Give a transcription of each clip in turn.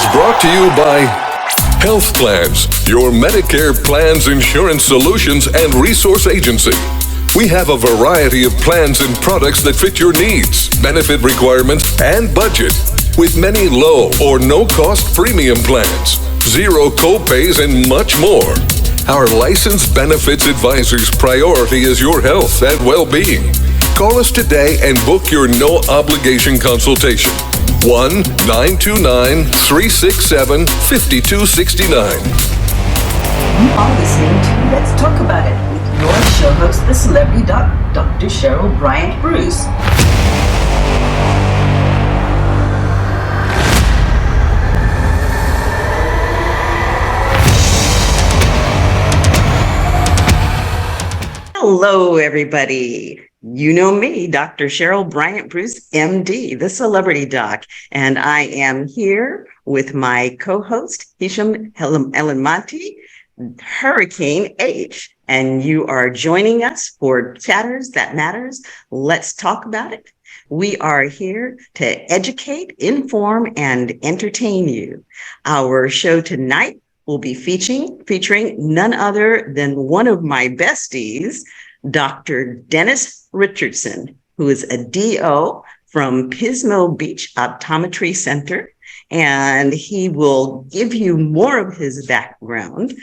is brought to you by Health Plans, your Medicare plans, insurance solutions, and resource agency. We have a variety of plans and products that fit your needs, benefit requirements, and budget, with many low or no-cost premium plans, zero co-pays, and much more. Our licensed benefits advisor's priority is your health and well-being. Call us today and book your no-obligation consultation. 1-929-367-5269. You are listening to Let's Talk About It with your show host, the celebrity Dr. Cheryl Bryant Bruce. Hello, everybody. You know me, Dr. Cheryl Bryant Bruce, MD, the celebrity doc, and I am here with my co-host, Hisham Elanmati, Hurricane H, and you are joining us for Chatters That Matters. Let's talk about it. We are here to educate, inform, and entertain you. Our show tonight will be featuring none other than one of my besties, Dr. Dennis Richardson, who is a DO from Pismo Beach Optometry Center, and he will give you more of his background,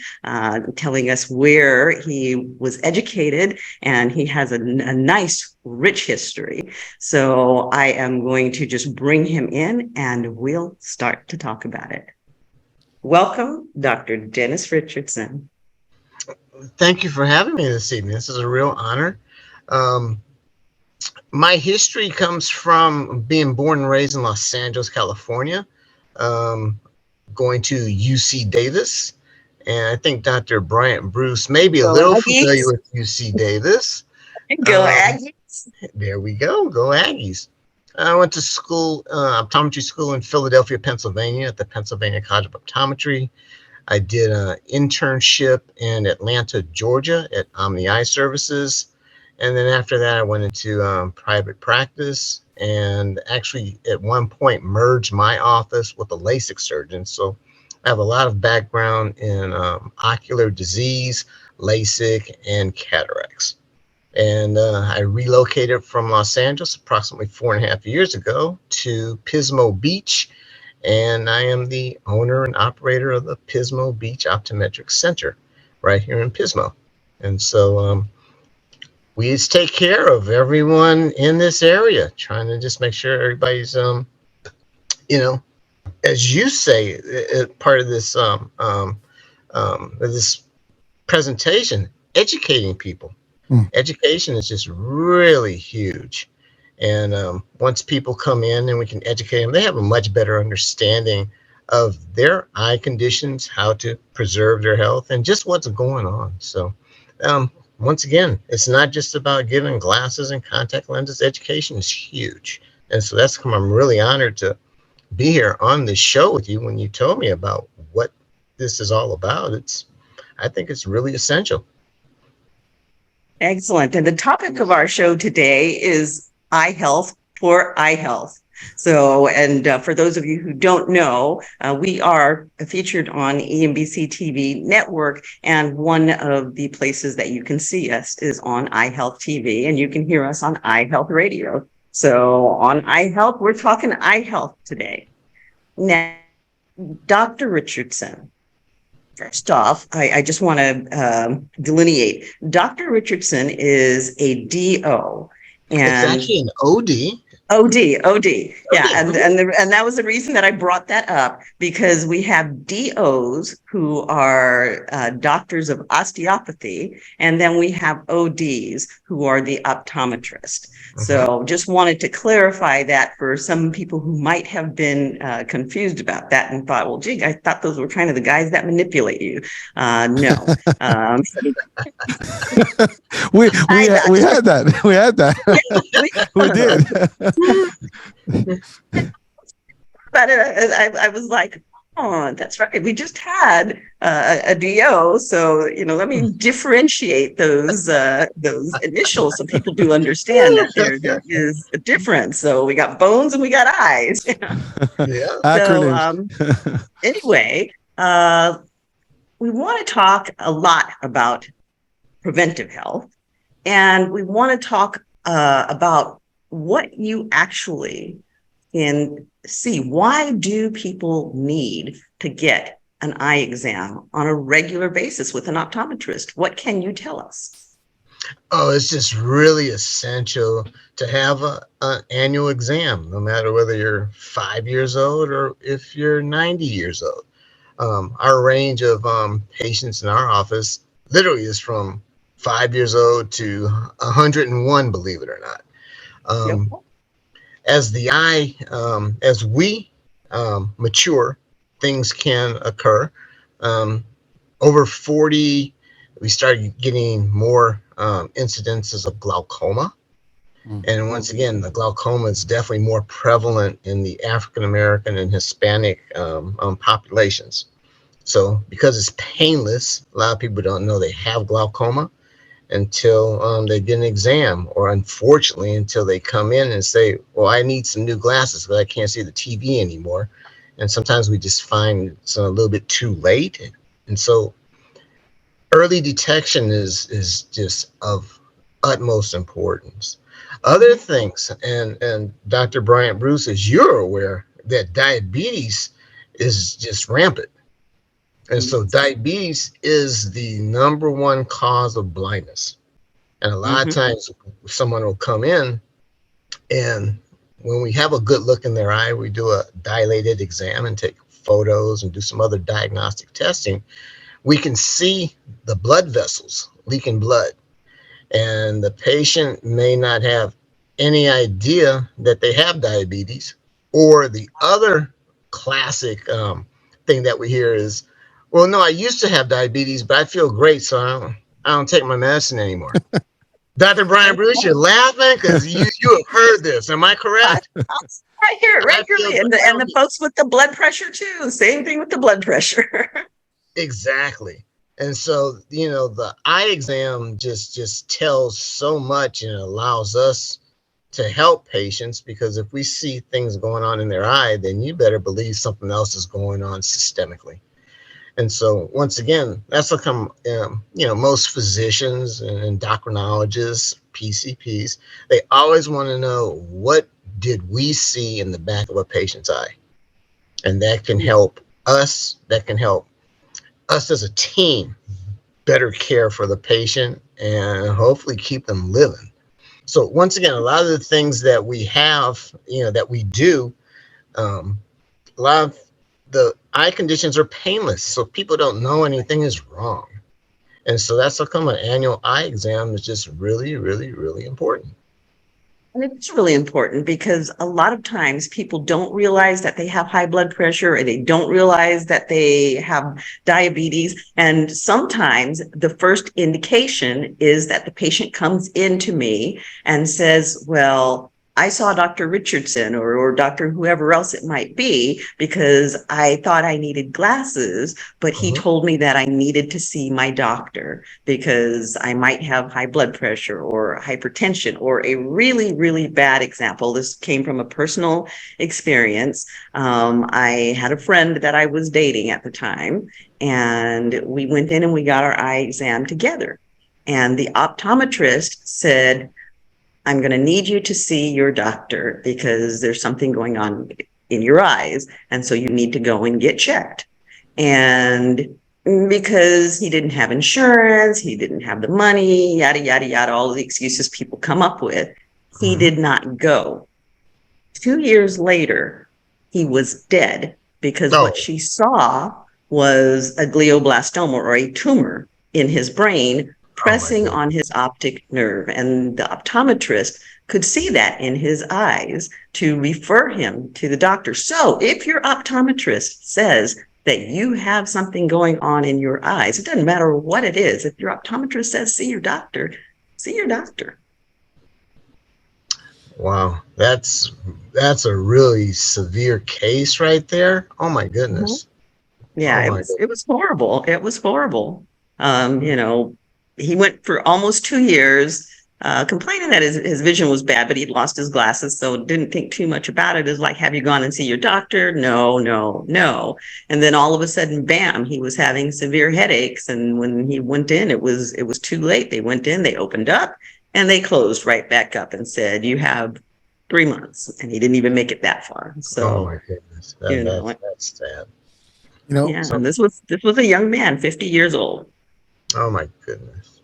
telling us where he was educated, and he has a nice, rich history. So I am going to just bring him in, and we'll start to talk about it. Welcome, Dr. Dennis Richardson. Thank you for having me this evening. This is a real honor. My history comes from being born and raised in Los Angeles, California, going to UC Davis. And I think Dr. Bryant Bruce may be a little familiar with UC Davis. Go Aggies. There we go. Go Aggies. I went to school, optometry school in Philadelphia, Pennsylvania, at the Pennsylvania College of Optometry. I did an internship in Atlanta, Georgia at Omni Eye Services. And then after that, I went into private practice and actually at one point merged my office with a LASIK surgeon. So I have a lot of background in ocular disease, LASIK, and cataracts. And I relocated from Los Angeles approximately 4.5 years ago to Pismo Beach. And I am the owner and operator of the Pismo Beach Optometric Center right here in Pismo. And so we just take care of everyone in this area, trying to just make sure everybody's, as you say, part of this this presentation, educating people. Education is just really huge. And once people come in and we can educate them, they have a much better understanding of their eye conditions, how to preserve their health, and just what's going on. So once again, it's not just about giving glasses and contact lenses. Education is huge. And so that's come. I'm really honored to be here on this show with you. When you told me about what this is all about, I think it's really essential. Excellent. And the topic of our show today is eye health for iHealth. So, and for those of you who don't know, we are featured on EMBC TV network, and one of the places that you can see us is on iHealth TV, and you can hear us on iHealth Radio. So on iHealth, we're talking eye health today. Now, Dr. Richardson, first off, I just want to delineate. Dr. Richardson is a DO. And it's actually an OD. OD. Yeah. And that was the reason that I brought that up, because we have DOs who are doctors of osteopathy, and then we have ODs who are the optometrist. So just wanted to clarify that for some people who might have been confused about that and thought, well, gee, I thought those were kind of the guys that manipulate you. No. we had that. We had that. We did. But I was like, Oh, that's right. We just had a DO, so let me differentiate those initials so people do understand that there is a difference. So we got bones and we got eyes. Yeah. So Acronyms. anyway, we want to talk a lot about preventive health, and we want to talk about what you actually can see. Why do people need to get an eye exam on a regular basis with an optometrist? What can you tell us? Oh, it's just really essential to have an annual exam, no matter whether you're 5 years old or if you're 90 years old. Our range of patients in our office literally is from 5 years old to 101, believe it or not. Yep. As the eye, as we mature, things can occur. Over 40, we started getting more incidences of glaucoma. And once again, the glaucoma is definitely more prevalent in the African American and Hispanic populations. So because it's painless, a lot of people don't know they have glaucoma until they get an exam, or unfortunately until they come in and say, well, I need some new glasses because I can't see the TV anymore. And sometimes we just find it's a little bit too late. And so early detection is just of utmost importance. Other things, and Dr. Bryant Bruce, as you're aware, that diabetes is just rampant. And so diabetes is the number one cause of blindness. And a lot of times someone will come in, and when we have a good look in their eye, we do a dilated exam and take photos and do some other diagnostic testing. We can see the blood vessels leaking blood. And the patient may not have any idea that they have diabetes. Or the other classic thing that we hear is, well, no, I used to have diabetes, but I feel great, so I don't take my medicine anymore. Dr. Brian Bruce, you're laughing because you have heard this. Am I correct? I hear it regularly. And the folks with the blood pressure too. Same thing with the blood pressure. Exactly. And so, the eye exam just tells so much, and it allows us to help patients, because if we see things going on in their eye, then you better believe something else is going on systemically. And so, once again, that's what most physicians and endocrinologists, PCPs, they always want to know, what did we see in the back of a patient's eye? And that can help us. That can help us as a team better care for the patient and hopefully keep them living. So once again, a lot of the things that we have, that we do, a lot of the eye conditions are painless, so people don't know anything is wrong. And so that's how come an annual eye exam is just really, really, really important. And it's really important because a lot of times people don't realize that they have high blood pressure, or they don't realize that they have diabetes. And sometimes the first indication is that the patient comes into me and says, well, I saw Dr. Richardson or Dr. whoever else it might be, because I thought I needed glasses, but he told me that I needed to see my doctor because I might have high blood pressure or hypertension. Or a really, really bad example, this came from a personal experience. I had a friend that I was dating at the time, and we went in and we got our eye exam together. And the optometrist said, I'm going to need you to see your doctor because there's something going on in your eyes. And so you need to go and get checked. And because he didn't have insurance, he didn't have the money, yada, yada, yada, all the excuses people come up with, he did not go. 2 years later, he was dead because what she saw was a glioblastoma, or a tumor in his brain, pressing on his optic nerve. And the optometrist could see that in his eyes to refer him to the doctor. So if your optometrist says that you have something going on in your eyes, it doesn't matter what it is. If your optometrist says, see your doctor, see your doctor. Wow, that's a really severe case right there. Oh my goodness. Yeah, Oh my it was horrible. It was horrible. goodness. He went for almost 2 years, complaining that his vision was bad, but he'd lost his glasses, so didn't think too much about it. It's like, have you gone and see your doctor? No, no, no. And then all of a sudden, bam, he was having severe headaches. And when he went in, it was too late. They went in, they opened up, and they closed right back up and said, you have 3 months. And he didn't even make it that far. Oh So, my goodness. you know, That's sad. yeah, So, and this was a young man, 50 years old. oh my goodness.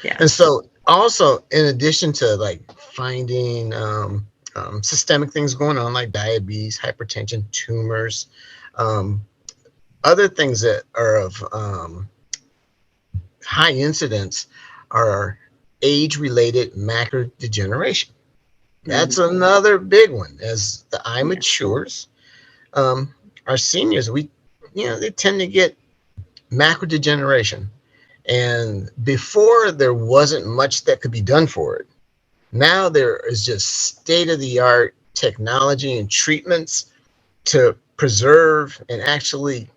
Yeah. And so also in addition to like finding systemic things going on like diabetes, hypertension, tumors, um, other things that are of high incidence are age-related macular degeneration. That's another big one. As the eye matures, our seniors, they tend to get macular degeneration. And before, there wasn't much that could be done for it. Now there is just state-of-the-art technology and treatments to preserve and actually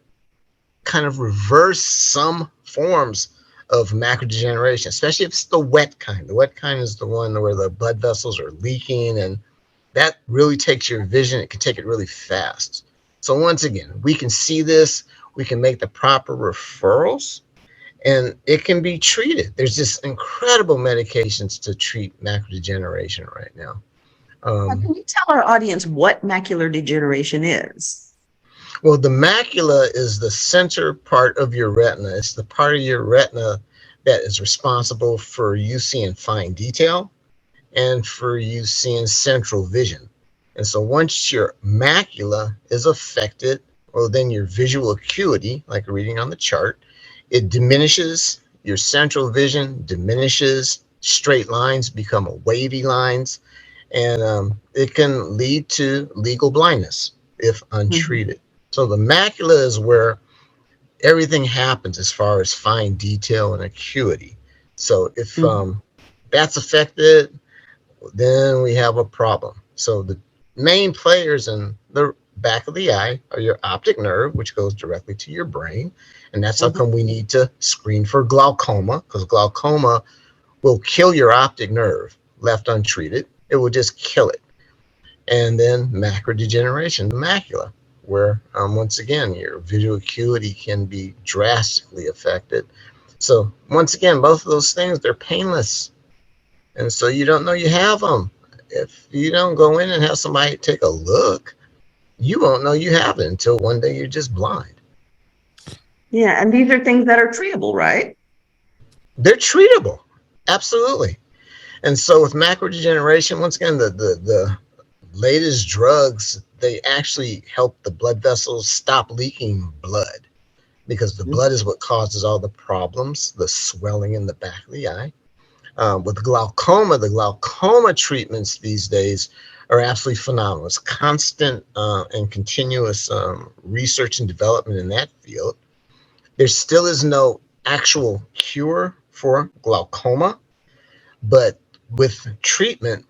kind of reverse some forms of macular degeneration, especially if it's the wet kind. The wet kind is the one where the blood vessels are leaking, and that really takes your vision. It can take it really fast. So once again, we can see this, we can make the proper referrals, and it can be treated. There's just incredible medications to treat macular degeneration right now. Can you tell our audience what macular degeneration is? Well, the macula is the center part of your retina. It's the part of your retina that is responsible for you seeing fine detail and for you seeing central vision. And so once your macula is affected, well, then your visual acuity, like reading on the chart, it diminishes, your central vision diminishes, straight lines become wavy lines, and it can lead to legal blindness if untreated. So the macula is where everything happens as far as fine detail and acuity. So if that's affected, then we have a problem. So the main players in the back of the eye are your optic nerve, which goes directly to your brain. And that's how come we need to screen for glaucoma, because glaucoma will kill your optic nerve left untreated. It will just kill it. And then macular degeneration, the macula, where once again, your visual acuity can be drastically affected. So once again, both of those things, they're painless. And so you don't know you have them. If you don't go in and have somebody take a look, you won't know you have it until one day you're just blind. Yeah, and these are things that are treatable, right? They're treatable, absolutely. And so with macular degeneration, once again, the latest drugs, they actually help the blood vessels stop leaking blood, because the blood is what causes all the problems, the swelling in the back of the eye. With glaucoma, the glaucoma treatments these days are absolutely phenomenal. It's constant and continuous research and development in that field. There still is no actual cure for glaucoma, but with treatment,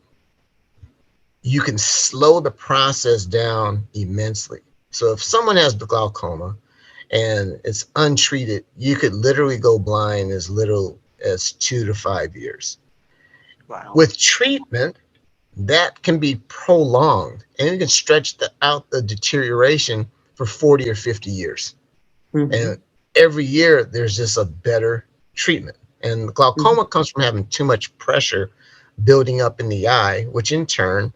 you can slow the process down immensely. So if someone has the glaucoma and it's untreated, you could literally go blind as little as 2 to 5 years. Wow. With treatment, that can be prolonged, and you can stretch out the deterioration for 40 or 50 years. And every year there's just a better treatment. And glaucoma comes from having too much pressure building up in the eye, which in turn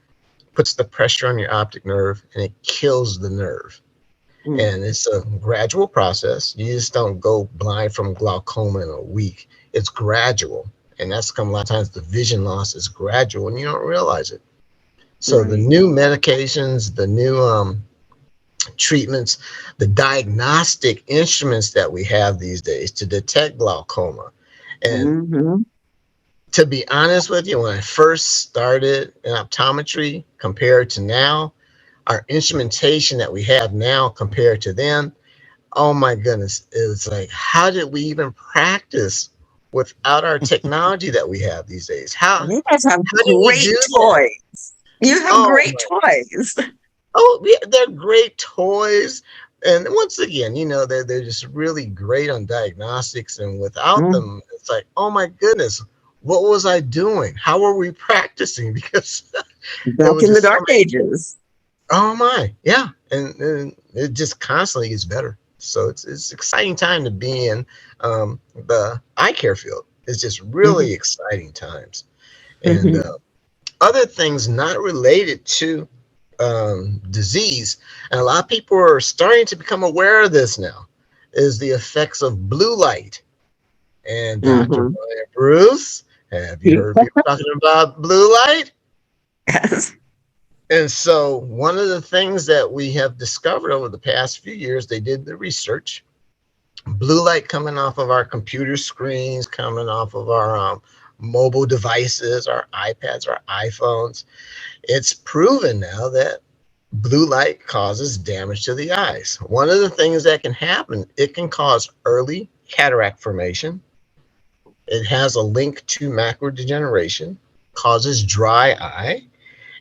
puts the pressure on your optic nerve and it kills the nerve. And it's a gradual process. You just don't go blind from glaucoma in a week. It's gradual. And that's come a lot of times the vision loss is gradual and you don't realize it. So the new medications, the new treatments, the diagnostic instruments that we have these days to detect glaucoma. And to be honest with you, when I first started in optometry compared to now, our instrumentation that we have now compared to then, oh my goodness, it's like, how did we even practice without our technology that we have these days? You guys have did we great do toys. You have Oh great toys. Oh, they're great toys, And once again, they're just really great on diagnostics. And without Mm. them, it's like, oh my goodness, what was I doing? How were we practicing? Because there Back was in the just so dark many. ages. Oh my, yeah, and it just constantly gets better. So it's exciting time to be in the eye care field. It's just really Mhm. exciting times. And Mhm. other things not related to disease, and a lot of people are starting to become aware of this now, is the effects of blue light. And Dr. Mhm. Brian Bruce, have you heard people talking about blue light? Yes. And so, one of the things that we have discovered over the past few years, they did the research. Blue light coming off of our computer screens, coming off of our mobile devices, our iPads, our iPhones. It's proven now that blue light causes damage to the eyes. One of the things that can happen, it can cause early cataract formation. It has a link to macular degeneration, causes dry eye.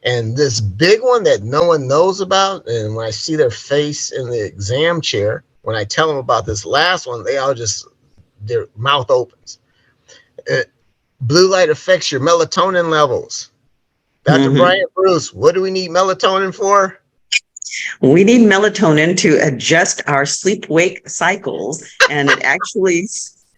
And this big one that no one knows about, and when I see their face in the exam chair, when I tell them about this last one, they all just, their mouth opens. Blue light affects your melatonin levels. Dr. Mhm. Brian Bruce, what do we need melatonin for? We need melatonin to adjust our sleep wake cycles, and it actually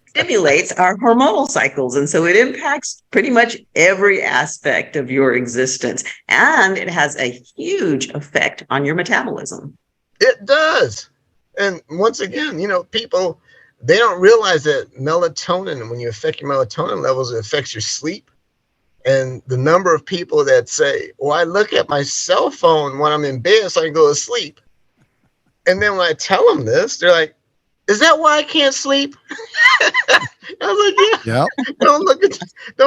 stimulates our hormonal cycles. And so it impacts pretty much every aspect of your existence. And it has a huge effect on your metabolism. It does. And once again, people, they don't realize that melatonin, when you affect your melatonin levels, it affects your sleep. And the number of people that say, well, I look at my cell phone when I'm in bed so I can go to sleep. And then when I tell them this, they're like, is that why I can't sleep? I was like, Yeah. yeah, don't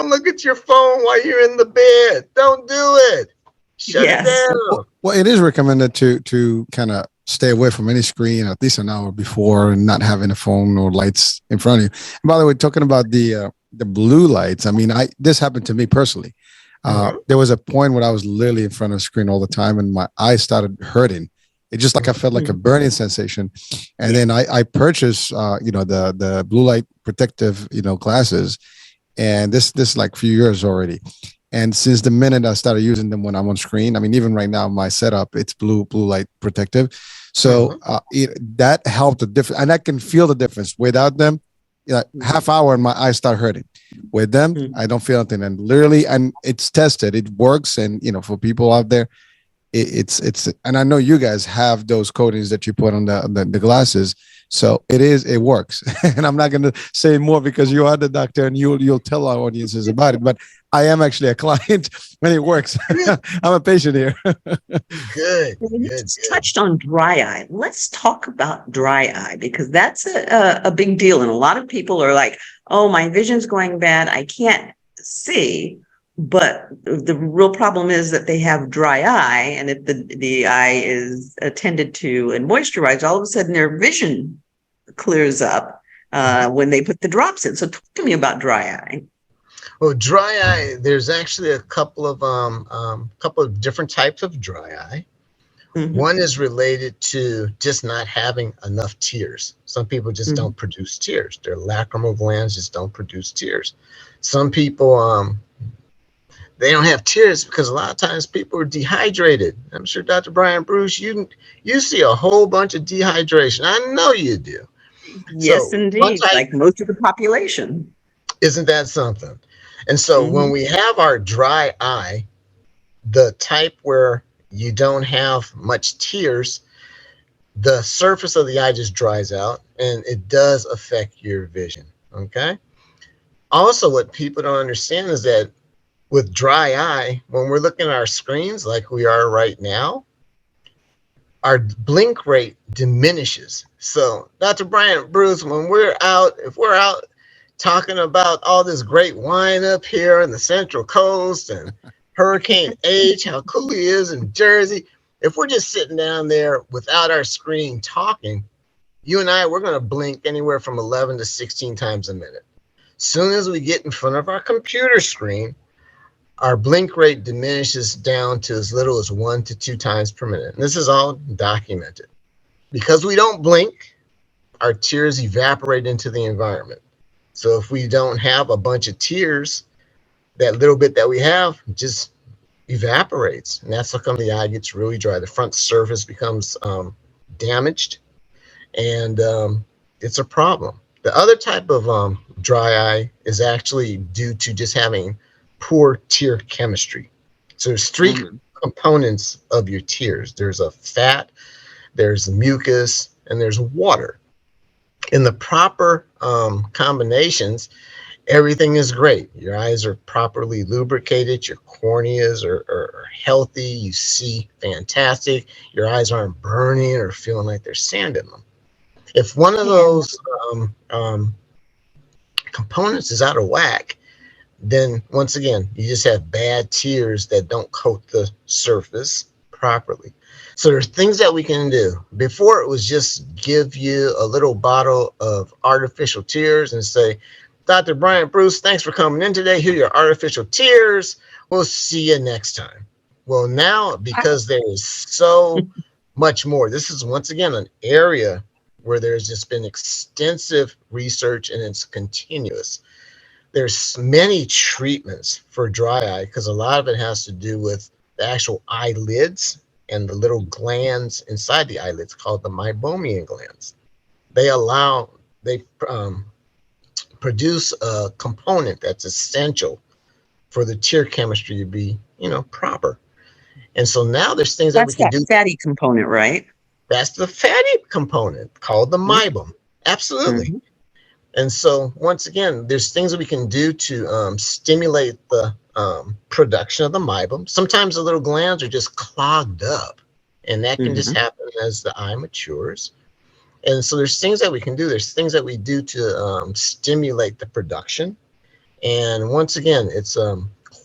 look at your phone while you're in the bed. Don't do it. Shut it Yes. down. Well, it is recommended to kind of stay away from any screen at least an hour before and not having a phone or lights in front of you. And by the way, talking about the blue lights, I mean, this happened to me personally. Mhm. There was a point where I was literally in front of the screen all the time, and my eyes started hurting. It just like I felt like a burning sensation, and then I purchased the blue light protective glasses, and this like few years already. And since the minute I started using them when I'm on screen, I mean, even right now, my setup, it's blue light protective. So Mhm. that helped the difference. And I can feel the difference. Without them, half hour and my eyes start hurting. With them, Mhm. I don't feel anything. And literally, and it's tested, it works. And, for people out there, it's, and I know you guys have those coatings that you put on the glasses. So it works. And I'm not going to say more because you are the doctor and you'll tell our audiences about it. But I am actually a client and it works. I'm a patient here. Good, Well, you good, just good. touched on dry eye. Let's talk about dry eye because that's a big deal. And a lot of people are like, oh, my vision's going bad. I can't see. But the real problem is that they have dry eye. And if the eye is attended to and moisturized, all of a sudden their vision clears up Mhm. when they put the drops in. So talk to me about dry eye. Well, dry eye, there's actually a couple of different types of dry eye. Mhm. One is related to just not having enough tears. Some people just Mhm. don't produce tears. Their lacrimal glands just don't produce tears. Some people they don't have tears because a lot of times people are dehydrated. I'm sure Dr. Brian Bruce, you see a whole bunch of dehydration. I know you do. Yes, So one indeed, type, like most of the population. isn't that something? And so when Mhm. we have our dry eye, the type where you don't have much tears, the surface of the eye just dries out and it does affect your vision. Okay. Also, what people don't understand is that with dry eye, when we're looking at our screens like we are right now, our blink rate diminishes. So, Dr. Bryant Bruce, when if we're out talking about all this great wine up here in the Central Coast and Hurricane H, how cool he is in Jersey, if we're just sitting down there without our screen talking, you and I, we're going to blink anywhere from 11 to 16 times a minute. Soon as we get in front of our computer screen, our blink rate diminishes down to as little as 1 to 2 times per minute. And this is all documented. Because we don't blink, our tears evaporate into the environment. So if we don't have a bunch of tears, that little bit that we have just evaporates, and that's how come the eye gets really dry. The front surface becomes damaged, and it's a problem. The other type of dry eye is actually due to just having poor tear chemistry. So there's three components of your tears. There's a fat, there's mucus, and there's water. In the proper combinations, everything is great. Your eyes are properly lubricated. Your corneas are healthy. You see fantastic. Your eyes aren't burning or feeling like there's sand in them. If one of those components is out of whack, then once again, you just have bad tears that don't coat the surface properly. So there's things that we can do. Before, it was just give you a little bottle of artificial tears and say, Dr. Bryant Bruce, thanks for coming in today. Here are your artificial tears. We'll see you next time. Well, now, because there is so much more, this is once again an area where there's just been extensive research, and it's continuous. There's many treatments for dry eye because a lot of it has to do with the actual eyelids and the little glands inside the eyelids called the meibomian glands. They produce a component that's essential for the tear chemistry to be, proper. And so now there's things that we can do. That's that fatty component, right? That's the fatty component called the meibum. Absolutely. Mm-hmm. And so once again, there's things that we can do to stimulate the production of the meibum. Sometimes the little glands are just clogged up, and that can just happen as the eye matures. And so there's things that we can do. There's things that we do to stimulate the production. And once again, it's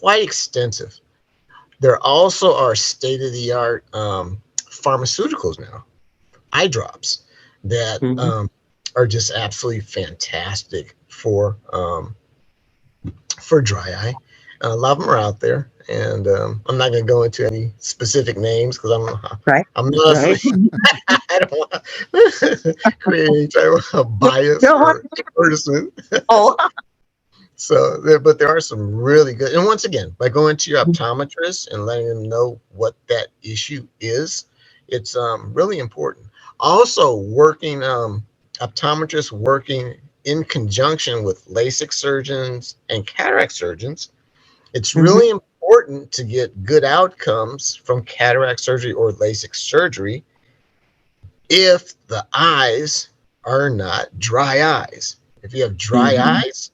quite extensive. There also are state-of-the-art pharmaceuticals now, eye drops that are just absolutely fantastic for dry eye. A lot of them are out there, and I'm not going to go into any specific names because I'm not I don't want to create any type of bias or advertisement. So, but there are some really good, and once again, by going to your optometrist and letting them know what that issue is, it's really important. Also, optometrists working in conjunction with LASIK surgeons and cataract surgeons. It's really important to get good outcomes from cataract surgery or LASIK surgery if the eyes are not dry eyes. If you have dry eyes,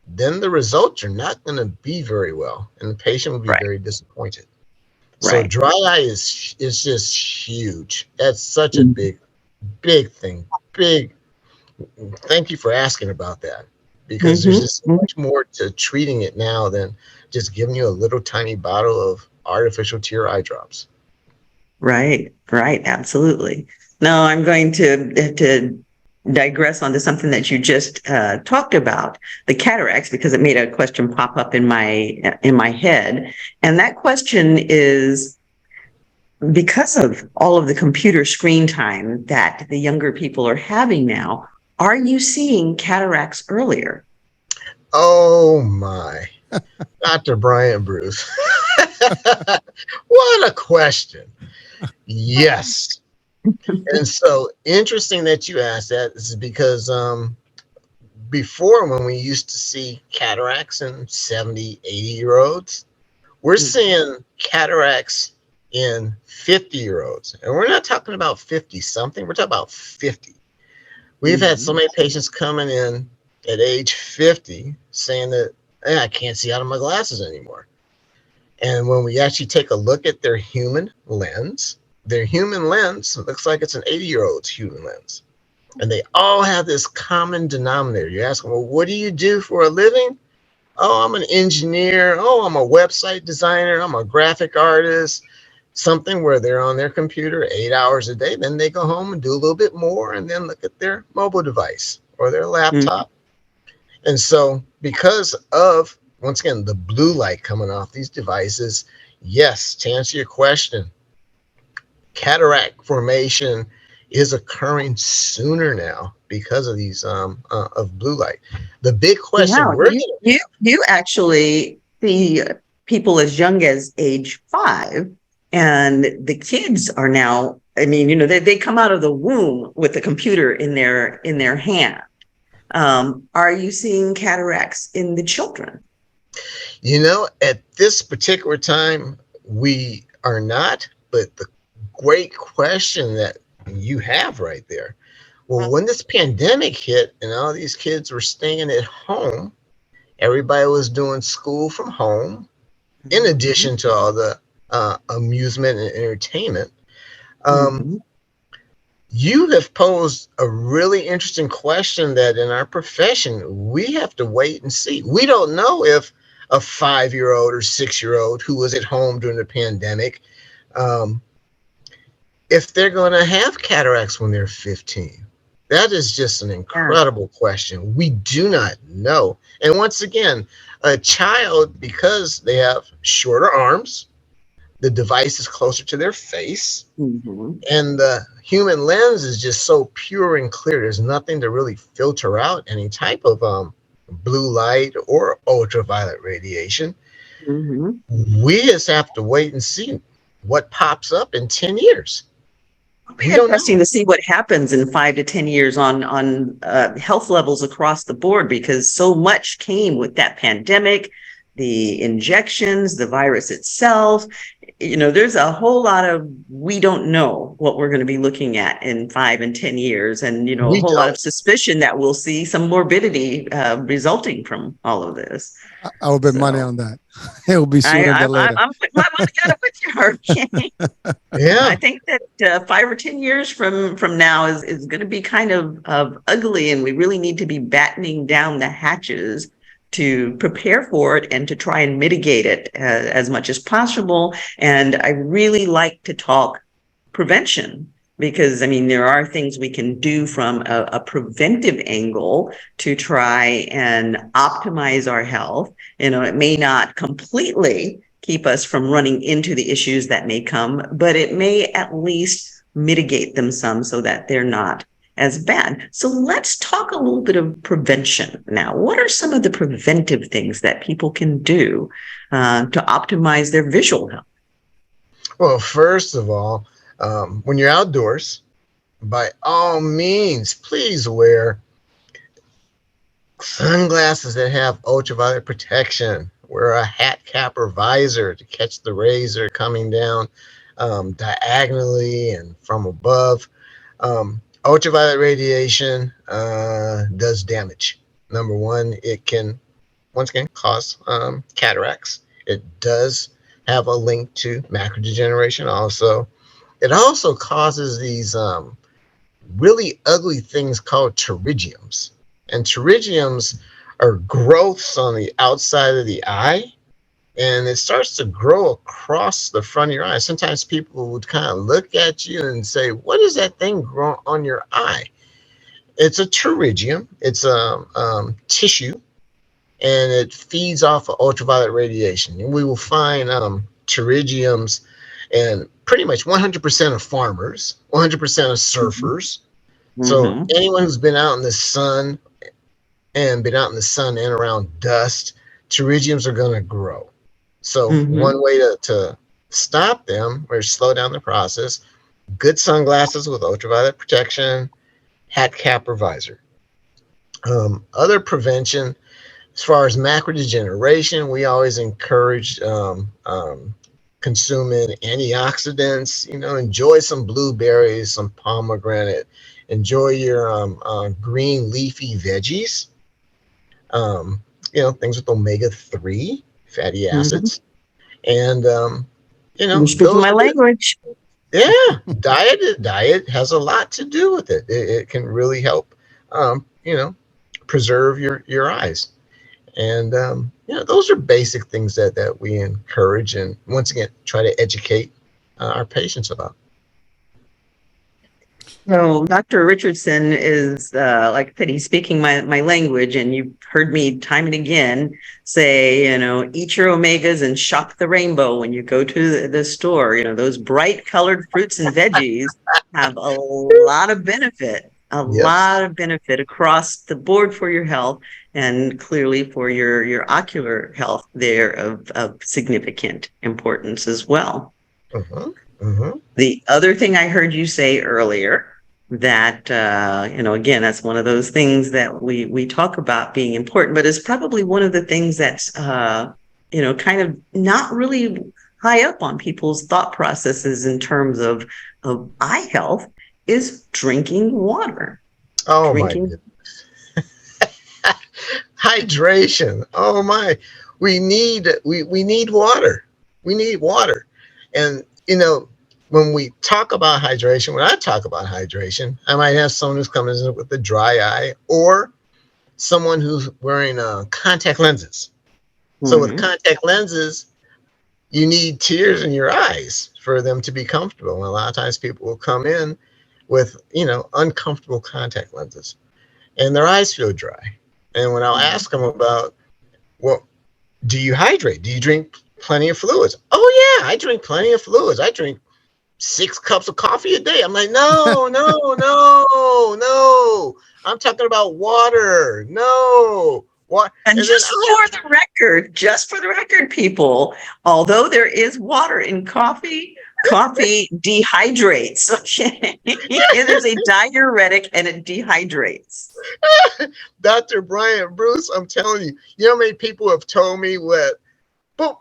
then the results are not going to be very well, and the patient will be very disappointed. So dry eye is just huge. That's such a big thing. Thank you for asking about that, because there's just so much more to treating it now than just giving you a little tiny bottle of artificial tear eye drops. Right, absolutely. Now I'm going to digress onto something that you just talked about, the cataracts, because it made a question pop up in my head. And that question is, because of all of the computer screen time that the younger people are having now, are you seeing cataracts earlier? Oh my, Dr. Bryant Bruce. What a question. Yes. And so interesting that you asked that. This is because before, when we used to see cataracts in 70, 80-year-olds, we're seeing cataracts in 50-year-olds. And we're not talking about 50-something. We're talking about 50. We've had so many patients coming in at age 50 saying that I can't see out of my glasses anymore. And when we actually take a look at their human lens looks like it's an 80-year-old's human lens. And they all have this common denominator. You ask them, well, what do you do for a living? Oh, I'm an engineer. Oh, I'm a website designer. I'm a graphic artist. Something where they're on their computer 8 hours a day. Then they go home and do a little bit more and then look at their mobile device or their laptop. And so because of, once again, the blue light coming off these devices, yes, to answer your question, cataract formation is occurring sooner now because of these of blue light. The big question Wow, we're going to you actually see people as young as age 5, and the kids are now. I mean, they come out of the womb with the computer in their hand. Are you seeing cataracts in the children? at this particular time, we are not, but the great question that you have right there. Well, when this pandemic hit and all these kids were staying at home, everybody was doing school from home, in addition to all the amusement and entertainment. Mhm. You have posed a really interesting question that in our profession, we have to wait and see. We don't know if a 5-year-old or 6-year-old who was at home during the pandemic, um, if they're going to have cataracts when they're 15. That is just an Yeah. incredible question. We do not know. And once again, a child, because they have shorter arms, the device is closer to their face, Mhm. and the human lens is just so pure and clear. There's nothing to really filter out any type of blue light or ultraviolet radiation. Mhm. We just have to wait and see what pops up in 10 years. It'll We be don't know. interesting to see what happens in 5 to 10 years on health levels across the board, because so much came with that pandemic, the injections, the virus itself. There's a whole lot of we don't know what we're going to be looking at in 5 and 10 years, and a We whole lot of don't. suspicion that we'll see some morbidity resulting from all of this. I will bet money So on that. It will be sooner than later. I'm putting my money on it with you, okay? I Yeah. think that 5 or 10 years from now is going to be kind of ugly, and we really need to be battening down the hatches to prepare for it and to try and mitigate it as much as possible. And I really like to talk prevention, because I mean there are things we can do from a preventive angle to try and optimize our health. It may not completely keep us from running into the issues that may come, but it may at least mitigate them some so that they're not as bad. So let's talk a little bit of prevention now. What are some of the preventive things that people can do to optimize their visual health? Well, first of all, when you're outdoors, by all means, please wear sunglasses that have ultraviolet protection. Wear a hat, cap, or visor to catch the rays that are coming down diagonally and from above. Ultraviolet radiation does damage. Number one, it can, once again, cause cataracts. It does have a link to macular degeneration also. It also causes these really ugly things called pterygiums. And pterygiums are growths on the outside of the eye, and it starts to grow across the front of your eye. Sometimes people would kind of look at you and say, "What is that thing growing on your eye?" It's a pterygium. It's a tissue, and it feeds off of ultraviolet radiation. And we will find pterygiums in pretty much 100% of farmers, 100% of surfers. So Mm-hmm. anyone who's been out in the sun and around dust, pterygiums are going to grow. So Mm-hmm. one way to stop them or slow down the process, good sunglasses with ultraviolet protection, hat, cap, or visor. Other prevention, as far as macular degeneration, we always encourage consuming antioxidants. Enjoy some blueberries, some pomegranate. Enjoy your green leafy veggies. Things with omega-3 fatty Mm-hmm. acids. And You're speaking those my are the, language. yeah, diet has a lot to do with it. It can really help preserve your eyes. And those are basic things that we encourage and once again try to educate our patients about. So Dr. Richardson is, like I said, he's speaking my language, and you've heard me time and again say, eat your omegas and shop the rainbow when you go to the store. Those bright colored fruits and veggies have a lot of benefit, Yes. across the board for your health, and clearly for your ocular health. They're of significant importance as well. Mm-hmm. Mm-hmm. The other thing I heard you say earlier, that again, that's one of those things that we talk about being important, but it's probably one of the things that's kind of not really high up on people's thought processes in terms of eye health, is drinking water. Oh my Drinking. goodness. Hydration. Oh my. We need water. We need water. And when we talk about hydration, when I talk about hydration, I might have someone who's coming in with a dry eye, or someone who's wearing contact lenses. So with contact lenses, you need tears in your eyes for them to be comfortable. And a lot of times people will come in with, uncomfortable contact lenses, and their eyes feel dry. And when I'll ask them about, well, do you hydrate? Do you drink plenty of fluids? Oh yeah, I drink plenty of fluids. I drink 6 cups of coffee a day. I'm like, no, no, no, no. I'm talking about water. No. What? And just for the record, people, although there is water in coffee, coffee dehydrates. Okay. It is a diuretic and it dehydrates. Dr. Brian Bruce, I'm telling you, how many people have told me but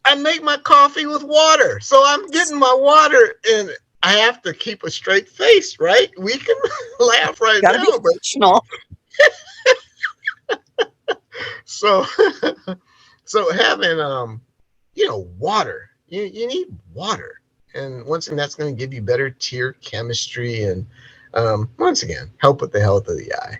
I make my coffee with water. So I'm getting my water, and I have to keep a straight face, right? We can laugh right Gotta now. be functional. So having water, you need water, and once again, that's going to give you better tear chemistry, and once again, help with the health of the eye.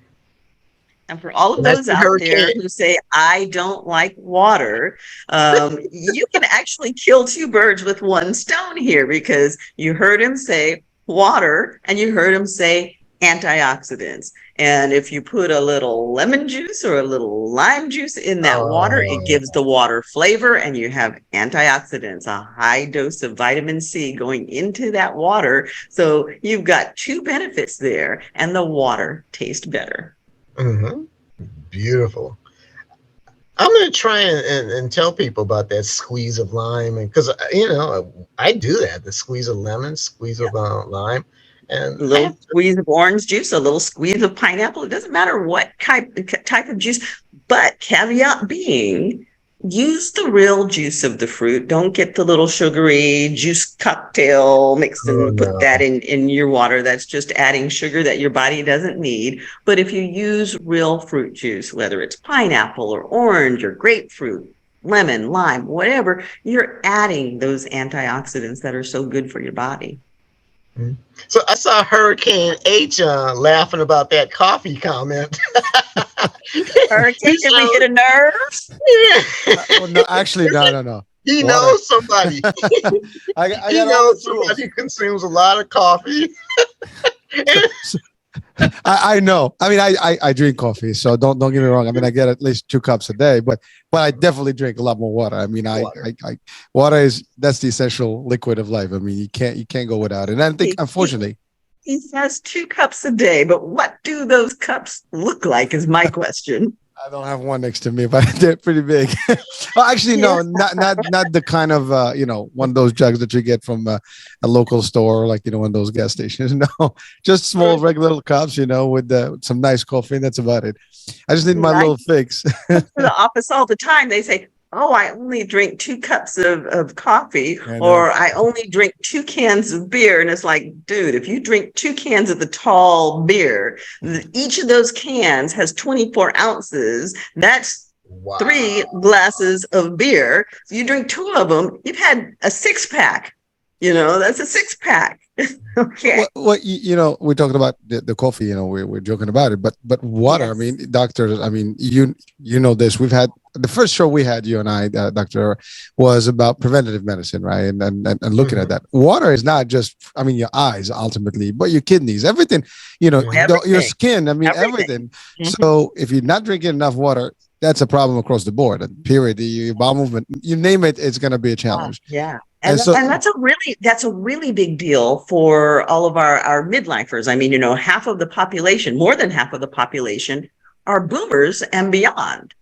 And for all of those out there who say, I don't like water, you can actually kill 2 birds with 1 stone here, because you heard him say water and you heard him say antioxidants. And if you put a little lemon juice or a little lime juice in that water, it gives the water flavor, and you have antioxidants, a high dose of vitamin C going into that water. So you've got 2 benefits there, and the water tastes better. Mm-hmm. Beautiful. I'm going to try and tell people about that squeeze of lime, and because I do that, the squeeze of lemon, squeeze of lime, and a little squeeze of orange juice, a little squeeze of pineapple. It doesn't matter what type of juice, but caveat being, use the real juice of the fruit. Don't get the little sugary juice cocktail mix and put that in your water. That's just adding sugar that your body doesn't need. But if you use real fruit juice, whether it's pineapple or orange or grapefruit, lemon, lime, whatever, you're adding those antioxidants that are so good for your body. So I saw Hurricane H laughing about that coffee comment. Hurricane, did we hit a nerve? Yeah. No, actually, no. He knows somebody. He knows somebody who consumes a lot of coffee. I know. I mean, I drink coffee, so don't get me wrong. I mean, I get at least 2 cups a day, but I definitely drink a lot more water. I mean, water that's the essential liquid of life. I mean, you can't go without it. And I think, unfortunately, he says 2 cups a day, but what do those cups look like is my question. I don't have one next to me, but they're pretty big. Well, actually, no, not the kind of one of those jugs that you get from a local store, like one of those gas stations. No, just small regular little cups, with some nice coffee. And that's about it. I just need my little fix. To the office all the time, they say, "Oh, I only drink 2 cups of coffee, or I only drink 2 cans of beer." And it's like, dude, if you drink 2 cans of the tall beer, each of those cans has 24 ounces. That's 3 glasses of beer. So you drink 2 of them, you've had a 6-pack. That's a 6-pack. Okay. Well, we're talking about the coffee. We're joking about it, but water. Yes. I mean, doctors. I mean, you know this. We've had the first show we had, you and I, Doctor, was about preventative medicine, right? And looking at that, water is not just, I mean, your eyes ultimately, but your kidneys, everything, your Everything. skin, I mean, Everything. everything. Mhm. So if you're not drinking enough water, that's a problem across the board. Period. Your bowel movement, you name it, it's going to be a challenge. Yeah. And And so, and that's a really big deal for all of our midlifers. I mean, half of the population, more than half of the population are boomers and beyond.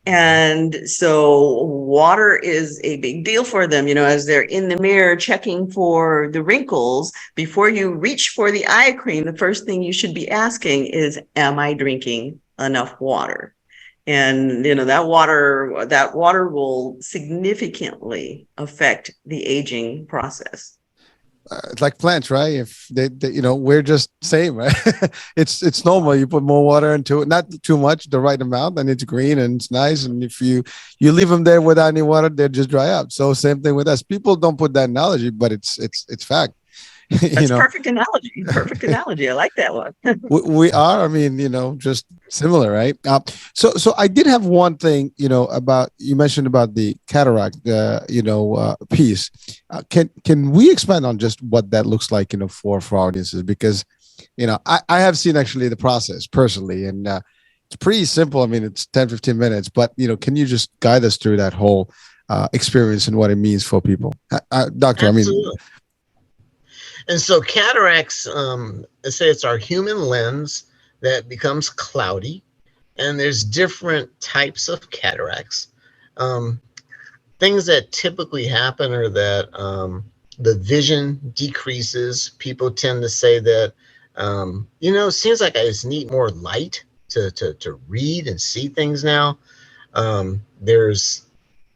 And so water is a big deal for them, as they're in the mirror checking for the wrinkles. Before you reach for the eye cream, the first thing you should be asking is, am I drinking enough water? And that water will significantly affect the aging process. it's like plants, right? If we're just same, right? It's normal. You put more water into it, not too much, the right amount, and it's green and it's nice. And if you leave them there without any water, they just dry up. So same thing with us. People don't put that analogy, but it's fact. That's perfect analogy. Perfect analogy. I like that one. We are, I mean, just similar, right? So I did have one thing, about, you mentioned about the cataract, piece. Can we expand on just what that looks like, for our audiences? Because, I have seen actually the process personally, and it's pretty simple. I mean, it's 10-15 minutes, but, can you just guide us through that whole experience and what it means for people? Doctor, Absolutely. I mean. And so cataracts, let's say it's our human lens that becomes cloudy, and there's different types of cataracts. Things that typically happen are that the vision decreases. People tend to say that, it seems like I just need more light to read and see things now. There's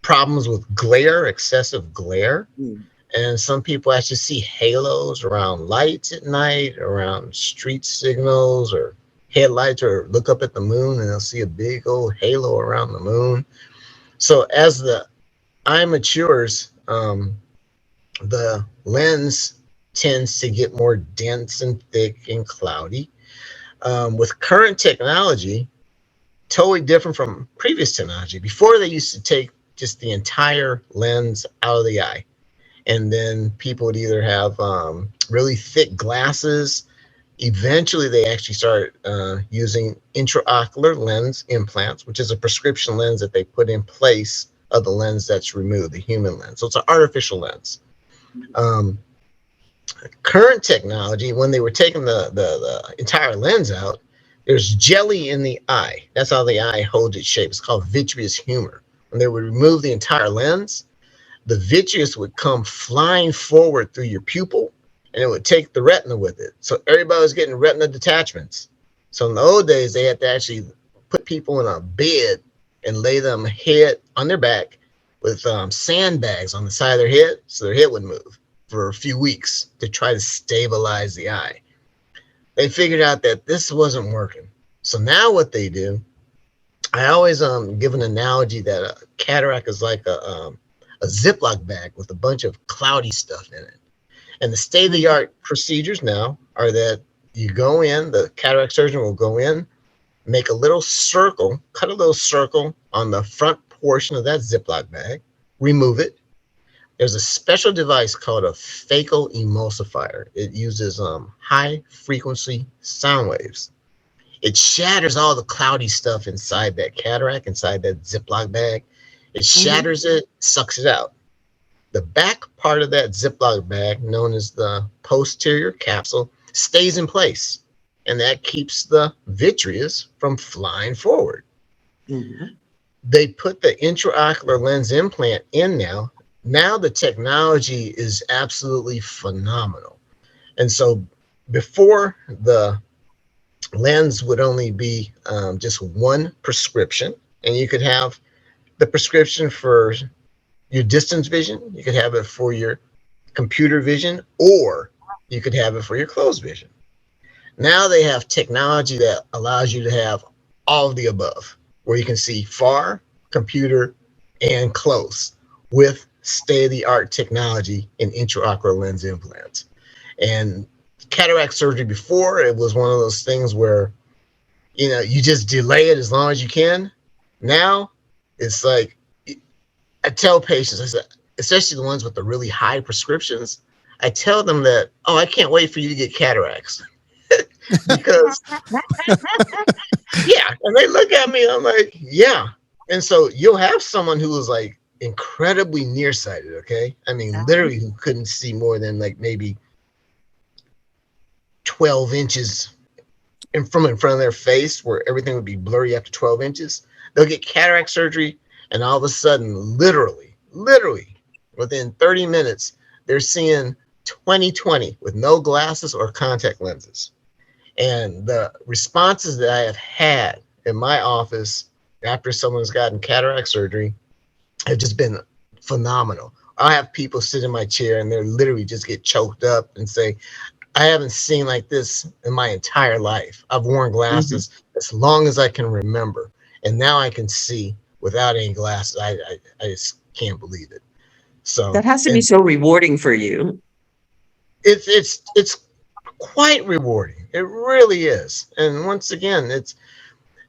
problems with glare, excessive glare. And some people actually see halos around lights at night, around street signals or headlights, or look up at the moon and they'll see a big old halo around the moon. So as the eye matures, the lens tends to get more dense and thick and cloudy. With current technology, totally different from previous technology. Before, they used to take just the entire lens out of the eye. And then people would either have really thick glasses. Eventually, they actually started using intraocular lens implants, which is a prescription lens that they put in place of the lens that's removed, the human lens. So it's an artificial lens. Current technology, when they were taking the entire lens out, there's jelly in the eye. That's how the eye holds its shape. It's called vitreous humor. When they would remove the entire lens, the vitreous would come flying forward through your pupil, and it would take the retina with it. So everybody was getting retina detachments. So in the old days, they had to actually put people in a bed and lay them head on their back with sandbags on the side of their head so their head would move for a few weeks to try to stabilize the eye. They figured out that this wasn't working. So now what they do, I always give an analogy that a cataract is like a Ziploc bag with a bunch of cloudy stuff in it. And the state-of-the-art procedures now are that you go in, the cataract surgeon will go in, make a little circle, cut a little circle on the front portion of that Ziploc bag, remove it. There's a special device called a phacoemulsifier. It uses high-frequency sound waves. It shatters all the cloudy stuff inside that cataract, inside that Ziploc bag. It shatters it, sucks it out. The back part of that Ziploc bag, known as the posterior capsule, stays in place, and that keeps the vitreous from flying forward. They put the intraocular lens implant in now. Now the technology is absolutely phenomenal. And so before, the lens would only be just one prescription, and you could have the prescription for your distance vision, you could have it for your computer vision, or you could have it for your closed vision. Now they have technology that allows you to have all of the above, where you can see far, computer, and close with state-of-the-art technology in intraocular lens implants. And cataract surgery before, it was one of those things where, you just delay it as long as you can. Now It's like, I tell patients, I said, especially the ones with the really high prescriptions, I tell them that, oh, I can't wait for you to get cataracts. Because, yeah, and they look at me, I'm like, yeah. And so you'll have someone who was like incredibly nearsighted, okay? I mean, literally who couldn't see more than like maybe 12 inches in front of their face, where everything would be blurry after 12 inches. They'll get cataract surgery, and all of a sudden, literally within 30 minutes, they're seeing 20/20 with no glasses or contact lenses. And the responses that I have had in my office after someone's gotten cataract surgery have just been phenomenal. I have people sit in my chair and they're literally just get choked up and say, I haven't seen like this in my entire life. I've worn glasses as long as I can remember, and now I can see without any glasses. I just can't believe it. So that has to be so rewarding for you. It's quite rewarding. It really is. And once again, it's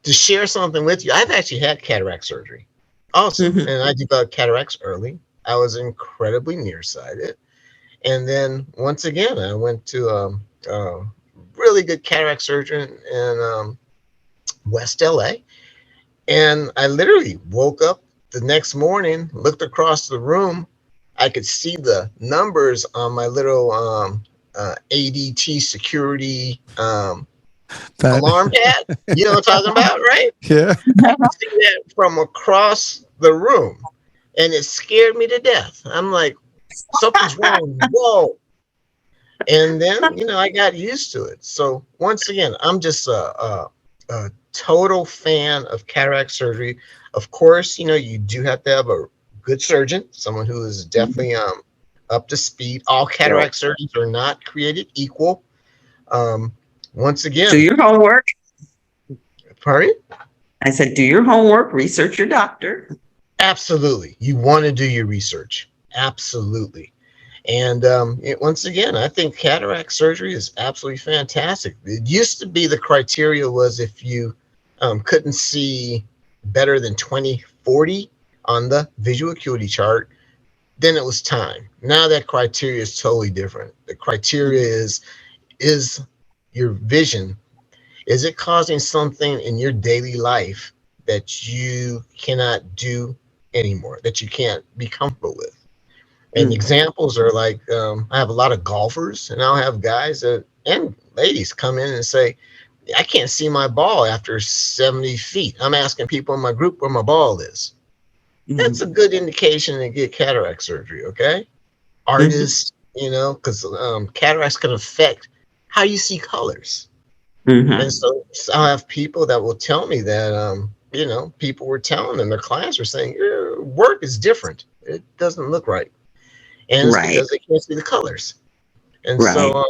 to share something with you. I've actually had cataract surgery also, and I developed cataracts early. I was incredibly nearsighted. And then once again, I went to a really good cataract surgeon in West LA. And I literally woke up the next morning, looked across the room. I could see the numbers on my little ADT security alarm pad. You know what I'm talking about, right? Yeah. I could see that from across the room. And it scared me to death. I'm like, something's wrong. Whoa. And then, I got used to it. So once again, I'm just a total fan of cataract surgery. Of course, you do have to have a good surgeon, someone who is definitely up to speed. All cataract surgeons are not created equal. Once again, do your homework. Pardon? I said, do your homework, research your doctor. Absolutely. You want to do your research. Absolutely. And once again, I think cataract surgery is absolutely fantastic. It used to be the criteria was if you couldn't see better than 20/40 on the visual acuity chart, then it was time. Now that criteria is totally different. The criteria is your vision, is it causing something in your daily life that you cannot do anymore, that you can't be comfortable with? And examples are like, I have a lot of golfers, and I'll have guys and ladies come in and say, I can't see my ball after 70 feet. I'm asking people in my group where my ball is. That's a good indication to get cataract surgery, okay? Artists, because cataracts can affect how you see colors. And so I'll have people that will tell me that, people were telling them, their clients were saying, your work is different. It doesn't look right. And it's because they can't see the colors. And so,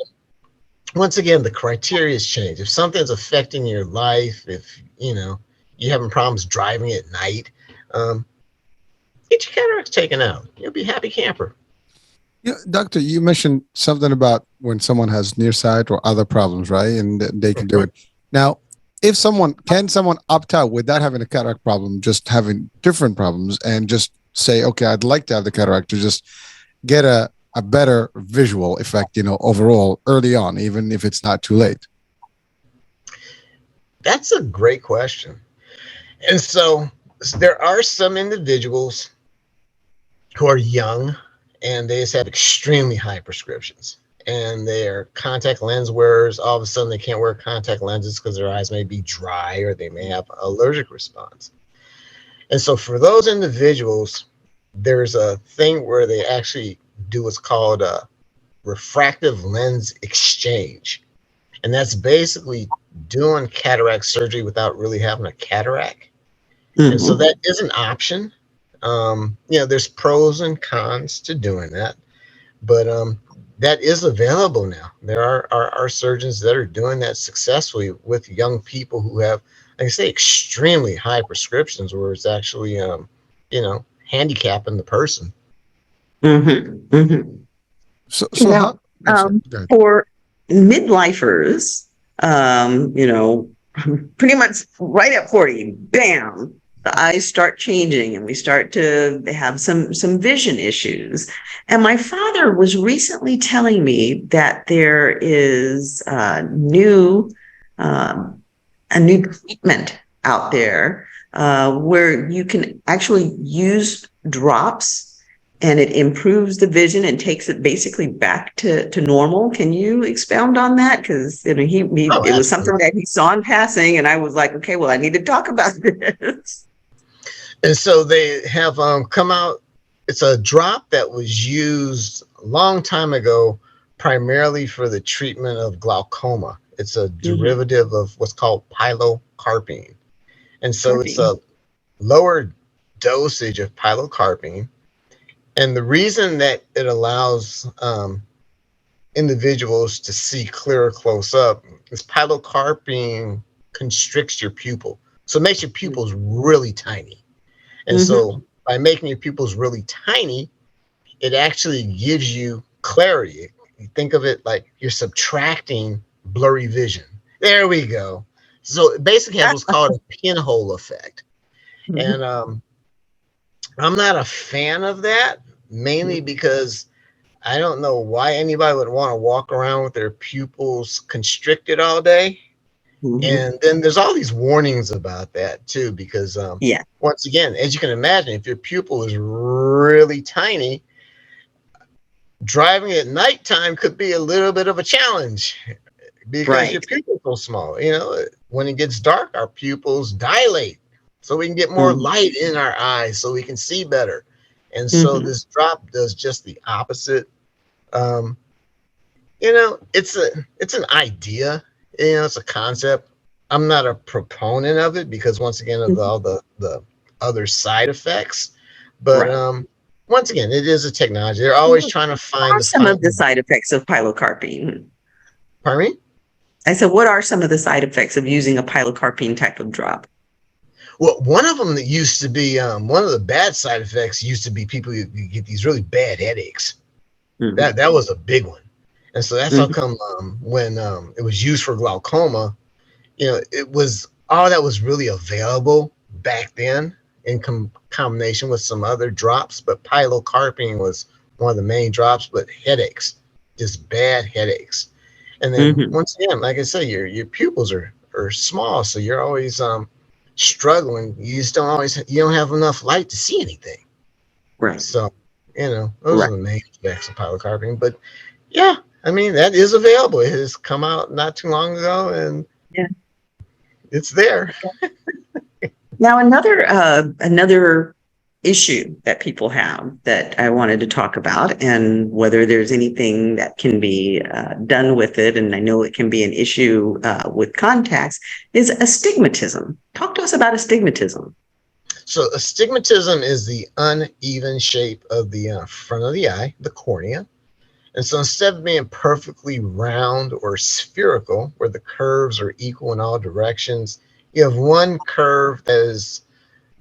once again, the criteria has changed. If something's affecting your life, if, you're having problems driving at night, get your cataracts taken out. You'll be a happy camper. Yeah, doctor, you mentioned something about when someone has nearsight or other problems, right? And they can do it. Now, can someone opt out without having a cataract problem, just having different problems, and just say, okay, I'd like to have the cataract to just get a better visual effect, overall early on, even if it's not too late? That's a great question. And so there are some individuals who are young and they just have extremely high prescriptions, and they're contact lens wearers. All of a sudden they can't wear contact lenses because their eyes may be dry or they may have allergic response. And so for those individuals, there's a thing where they actually do what's called a refractive lens exchange. And that's basically doing cataract surgery without really having a cataract. And so that is an option. There's pros and cons to doing that, but that is available now. There are surgeons that are doing that successfully with young people who have, like I say, extremely high prescriptions, where it's actually, handicapping the person. So now, for midlifers, pretty much right at 40, bam, the eyes start changing and we start to have some vision issues. And my father was recently telling me that there is a new treatment out there where you can actually use drops and it improves the vision and takes it basically back to normal. Can you expound on that? Because Oh, it was something absolutely. that he saw in passing, and I was like, okay, well, I need to talk about this. And so they have come out. It's a drop that was used a long time ago, primarily for the treatment of glaucoma. It's a Mhm. derivative of what's called pilocarpine. And so it's Carpy. a lower dosage of pilocarpine. And the reason that it allows individuals to see clearer close up is pilocarpine constricts your pupil. So it makes your pupils really tiny. And Mm-hmm. so by making your pupils really tiny, it actually gives you clarity. You think of it like you're subtracting blurry vision. There we go. So it basically has what's called a pinhole effect. And I'm not a fan of that, mainly because I don't know why anybody would want to walk around with their pupils constricted all day. Mm-hmm. And then there's all these warnings about that too, because Yeah. once again, as you can imagine, if your pupil is really tiny, driving at nighttime could be a little bit of a challenge because your Right. pupils are small. You know, when it gets dark, our pupils dilate so we can get more Mm-hmm. light in our eyes so we can see better. And so Mm-hmm. this drop does just the opposite. Um, you know, it's an idea, you know, it's a concept. I'm not a proponent of it because once again of all the other side effects. But Right. once again, it is a technology. They're always What trying to find are the some of the fine. side effects of pilocarpine? Pardon me? I said, what are some of the side effects of using a pilocarpine type of drop? Well, one of them that used to be one of the bad side effects used to be people you get these really bad headaches. Mm-hmm. That was a big one. And so that's how Mm-hmm. come when it was used for glaucoma, you know, it was all that was really available back then in combination with some other drops. But pilocarpine was one of the main drops, but headaches, just bad headaches. And then Mm-hmm. once again, like I said, your pupils are small, so you're always struggling. You just you don't have enough light to see anything. Right. So, you know, those Right. are the main effects of pilocarpine. But yeah, I mean that is available. It has come out not too long ago, and Yeah. it's there. Now, another issue that people have that I wanted to talk about, and whether there's anything that can be done with it, and I know it can be an issue with contacts, is astigmatism. Talk to us about astigmatism. So astigmatism is the uneven shape of the front of the eye, the cornea. And so instead of being perfectly round or spherical, where the curves are equal in all directions, you have one curve that is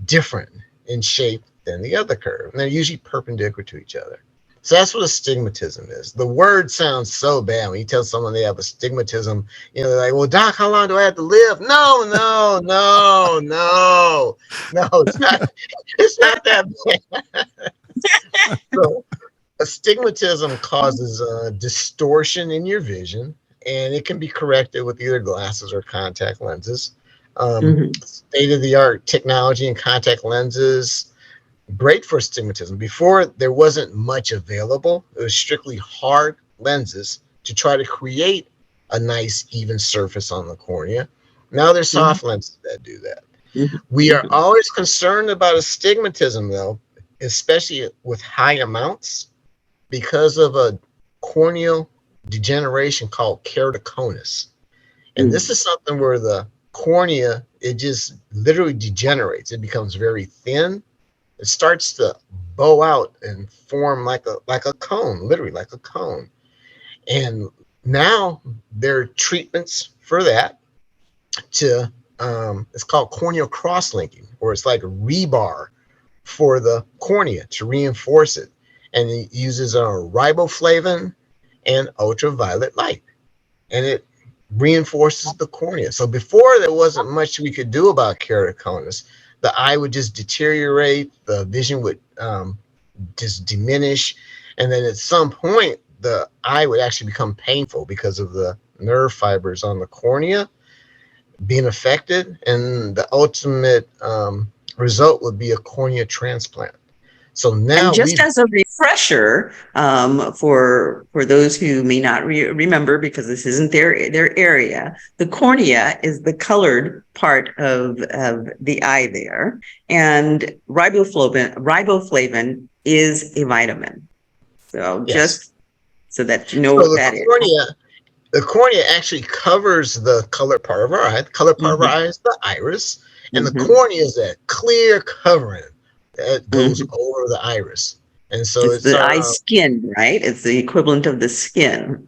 different in shape than the other curve. And they're usually perpendicular to each other. So that's what astigmatism is. The word sounds so bad when you tell someone they have astigmatism. You know, they're like, "Well, doc, how long do I have to live?" No, no, no, no, no. It's not. It's not that bad. So astigmatism causes a distortion in your vision, and it can be corrected with either glasses or contact lenses. Mhm. State of the art technology and contact lenses, great for astigmatism. Before, there wasn't much available, it was strictly hard lenses to try to create a nice, even surface on the cornea. Now there's Mhm. soft lenses that do that. Mhm. We are Mhm. always concerned about astigmatism, though, especially with high amounts because of a corneal degeneration called keratoconus. And this Mhm. is something where the cornea, it just literally degenerates. It becomes very thin. It starts to bow out and form like a cone, literally like a cone. And now there are treatments for that to it's called corneal cross-linking, or it's like a rebar for the cornea to reinforce it. And it uses a riboflavin and ultraviolet light. And it reinforces the cornea. So before there wasn't much we could do about keratoconus, the eye would just deteriorate, the vision would just diminish, and then at some point the eye would actually become painful because of the nerve fibers on the cornea being affected, and the ultimate result would be a cornea transplant. So now, and just as a refresher, for those who may not remember, because this isn't their area, the cornea is the colored part of the eye there, and riboflavin is a vitamin. So yes. Just so that you know so what that is. The cornea actually covers the colored part of our eye. The colored part of our eye is the iris, and the cornea is that clear covering that goes over the iris. And so it's the eye skin, right? It's the equivalent of the skin.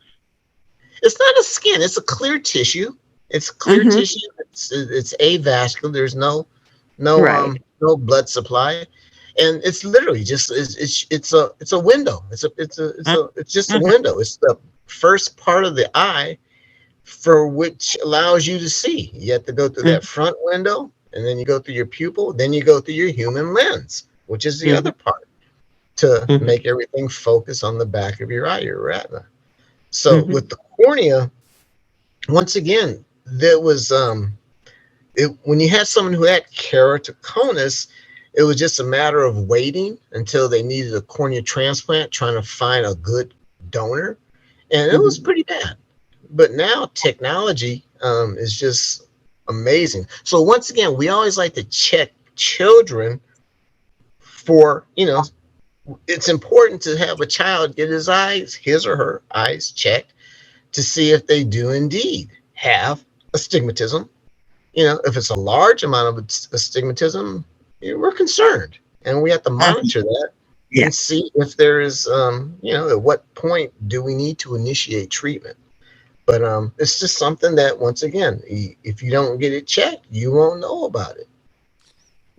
It's not a skin. It's a clear tissue. It's clear tissue. It's avascular. There's no blood supply, and it's literally just it's a window. It's just a window. It's the first part of the eye for which allows you to see. You have to go through that front window, and then you go through your pupil, then you go through your human lens, which is the other part, to make everything focus on the back of your eye, your retina. So with the cornea, once again, there was when you had someone who had keratoconus, it was just a matter of waiting until they needed a cornea transplant, trying to find a good donor. And it was pretty bad. But now technology is just amazing. So once again, we always like to check children for, it's important to have a child get his or her eyes checked to see if they do indeed have astigmatism. If it's a large amount of astigmatism, we're concerned, and we have to monitor that. And see if there is, at what point do we need to initiate treatment. But it's just something that, once again, if you don't get it checked, you won't know about it.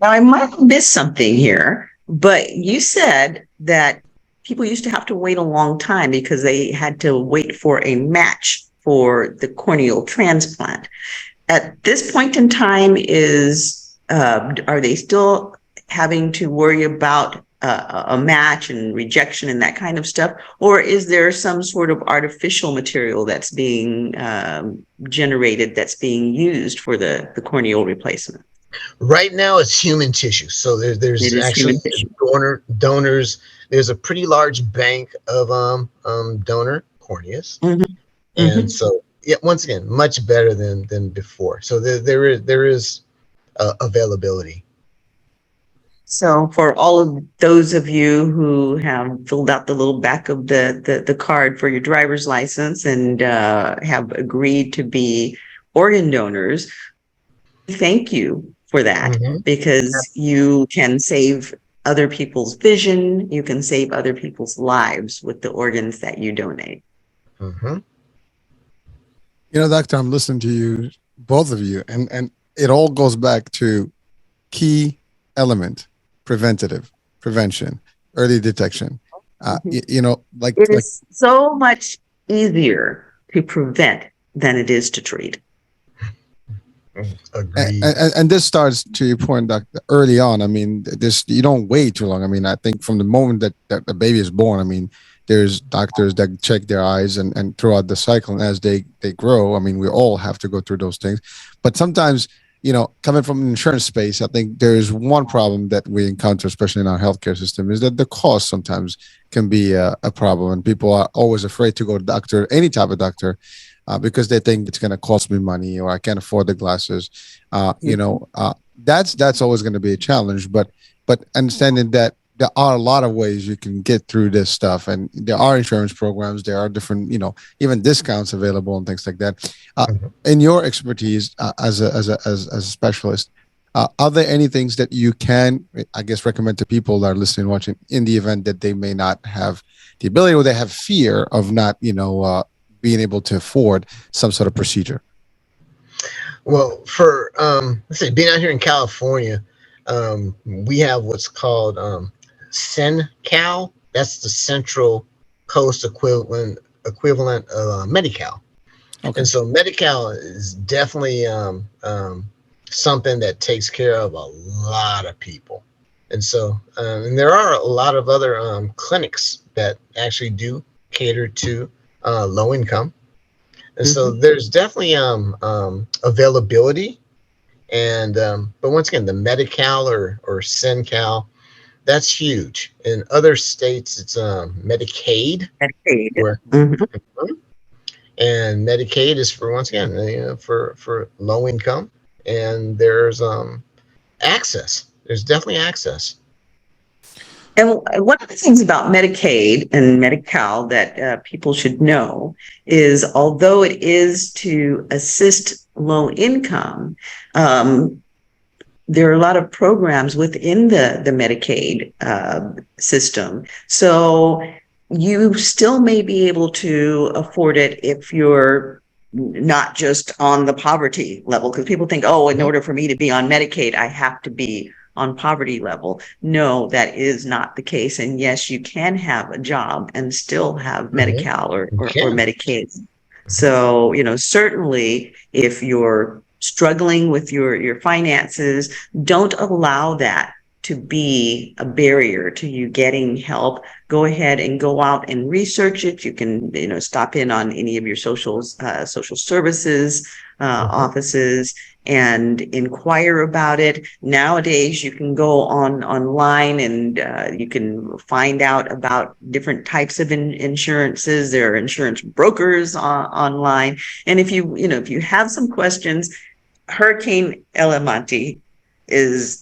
Now, I might have missed something here, but you said that people used to have to wait a long time because they had to wait for a match for the corneal transplant. At this point in time, are they still having to worry about a match and rejection and that kind of stuff? Or is there some sort of artificial material that's being generated, that's being used for the corneal replacement? Right now, it's human tissue. So there's actually donors. There's a pretty large bank of donor corneas. And so, once again, much better than before. So there is availability. So for all of those of you who have filled out the little back of the card for your driver's license and have agreed to be organ donors, thank you for that, because you can save other people's vision, you can save other people's lives with the organs that you donate. Doctor, I'm listening to you, both of you, and it all goes back to key element: prevention, early detection. It is so much easier to prevent than it is to treat. Agreed. And this starts, to your point, Doctor, early on. I mean, you don't wait too long. I mean, I think from the moment that the baby is born, I mean, there's doctors that check their eyes and throughout the cycle, and as they grow, I mean, we all have to go through those things. But sometimes, coming from the insurance space, I think there's one problem that we encounter, especially in our healthcare system, is that the cost sometimes can be a problem, and people are always afraid to go to doctor, any type of doctor, because they think it's going to cost me money, or I can't afford the glasses. That's always going to be a challenge. But understanding that there are a lot of ways you can get through this stuff, and there are insurance programs, there are different, even discounts available and things like that. In your expertise as a specialist, are there any things that you can, I guess, recommend to people that are listening, watching, in the event that they may not have the ability, or they have fear of not, being able to afford some sort of procedure? Well, for let's say, being out here in California, we have what's called CenCal. That's the Central Coast equivalent of Medi-Cal. Okay. And so Medi-Cal is definitely something that takes care of a lot of people. And so, and there are a lot of other clinics that actually do cater to low income. And so Mhm. there's definitely availability. And but once again, the Medi-Cal or SenCal, that's huge. In other states, it's Medicaid, Medicaid. where Mhm. and Medicaid is for, once again, for low income, and there's access. There's definitely access. And one of the things about Medicaid and Medi-Cal that people should know is, although it is to assist low income, um, there are a lot of programs within the Medicaid system. So you still may be able to afford it if you're not just on the poverty level, because people think, oh, in Mhm. order for me to be on Medicaid, I have to be on poverty level. No, that is not the case. And yes, you can have a job and still have Mhm. Medi-Cal You or can. Medicaid. Mhm. So, certainly if you're struggling with your finances, don't allow that to be a barrier to you getting help. Go ahead and go out and research it. You can, stop in on any of your social services Mhm. offices and inquire about it. Nowadays, you can go online and you can find out about different types of insurances. There are insurance brokers online, and if you have some questions, Hurricane Elemonte is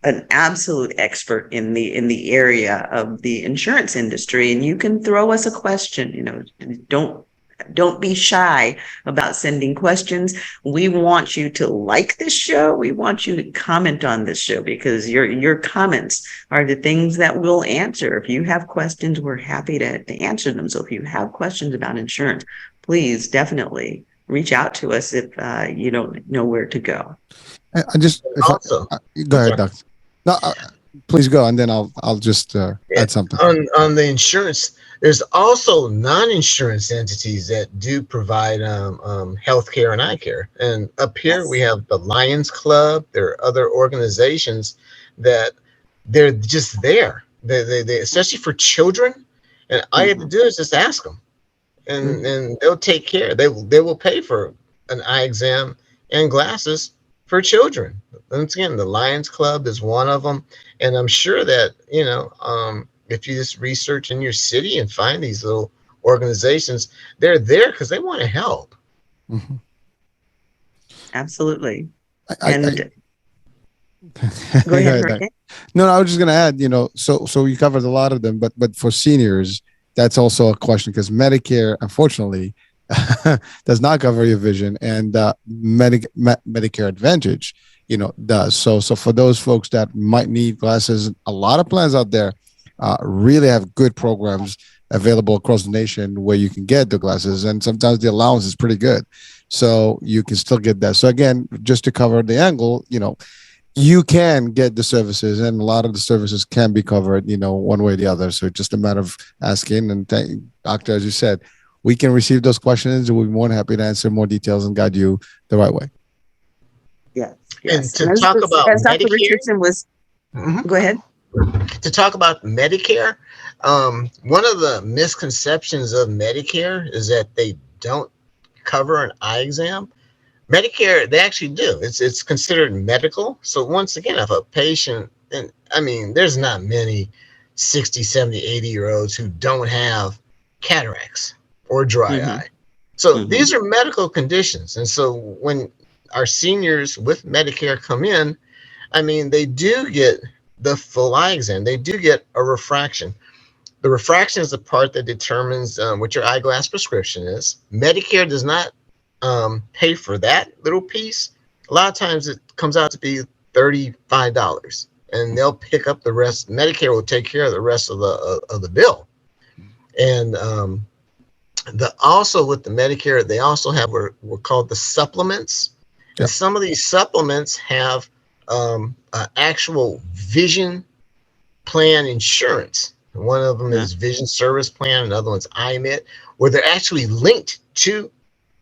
an absolute expert in the area of the insurance industry, and you can throw us a question. Don't be shy about sending questions. We want you to like this show. We want you to comment on this show, because your comments are the things that we'll answer. If you have questions, we're happy to answer them. So if you have questions about insurance, please definitely reach out to us if you don't know where to go. I just if Also, go I'm ahead, sorry. doctor. No, please go, and then I'll just Yeah, add something. on the insurance, there's also non-insurance entities that do provide healthcare and eye care. And up here we Yes. have the Lions Club. There are other organizations that they're just there. They especially for children. And all you have to Mhm. do is just ask them, Mhm. and they'll take care. They will pay for an eye exam and glasses for children. Once again, the Lions Club is one of them, and I'm sure that if you just research in your city and find these little organizations, they're there because they want to help. Mhm. Absolutely. I And go go ahead, ahead, doc. Hurricane. No, I was just gonna add, so you covered a lot of them, but for seniors, that's also a question because Medicare, unfortunately, does not cover your vision, and Medicare Advantage, does. So for those folks that might need glasses, a lot of plans out there really have good programs available across the nation where you can get the glasses, and sometimes the allowance is pretty good, so you can still get that. So again, just to cover the angle, you can get the services, and a lot of the services can be covered, one way or the other. So it's just a matter of asking. And doctor, as you said, we can receive those questions, and we'll be more than happy to answer more details and guide you the right way. Yes, And yes. to And talk about as Dr. Medicare, Richardson was, mhm, go ahead. to talk about Medicare, one of the misconceptions of Medicare is that they don't cover an eye exam. Medicare, they actually do. It's considered medical. So once again, if a patient, and I mean, there's not many 60, 70, 80 year olds who don't have cataracts or dry Hmm. eye. So Hmm. these are medical conditions. And so when our seniors with Medicare come in, I mean, they do get the full eye exam. They do get a refraction. The refraction is the part that determines what your eyeglass prescription is. Medicare does not pay for that little piece. A lot of times it comes out to be $35, and they'll pick up the rest. Medicare will take care of the rest of the bill. And the also with the Medicare, they also have what were called the supplements, and Yep. some of these supplements have actual vision plan insurance. One of them Yeah. is Vision Service Plan, another one's IMIT, where they're actually linked to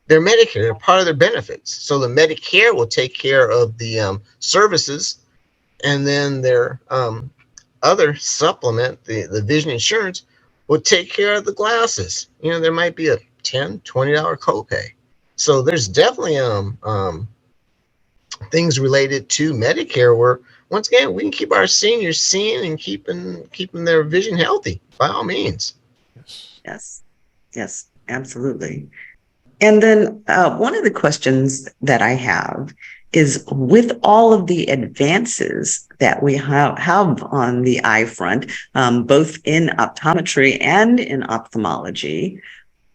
They're Medicare. They're part of their benefits. So the Medicare will take care of the services, and then their other supplement, the vision insurance, will take care of the glasses. There might be a $10-$20 copay. So there's definitely things related to Medicare where, once again, we can keep our seniors seeing and keeping their vision healthy by all means. Yes, absolutely. And then one of the questions that I have is, with all of the advances that we have on the eye front, both in optometry and in ophthalmology,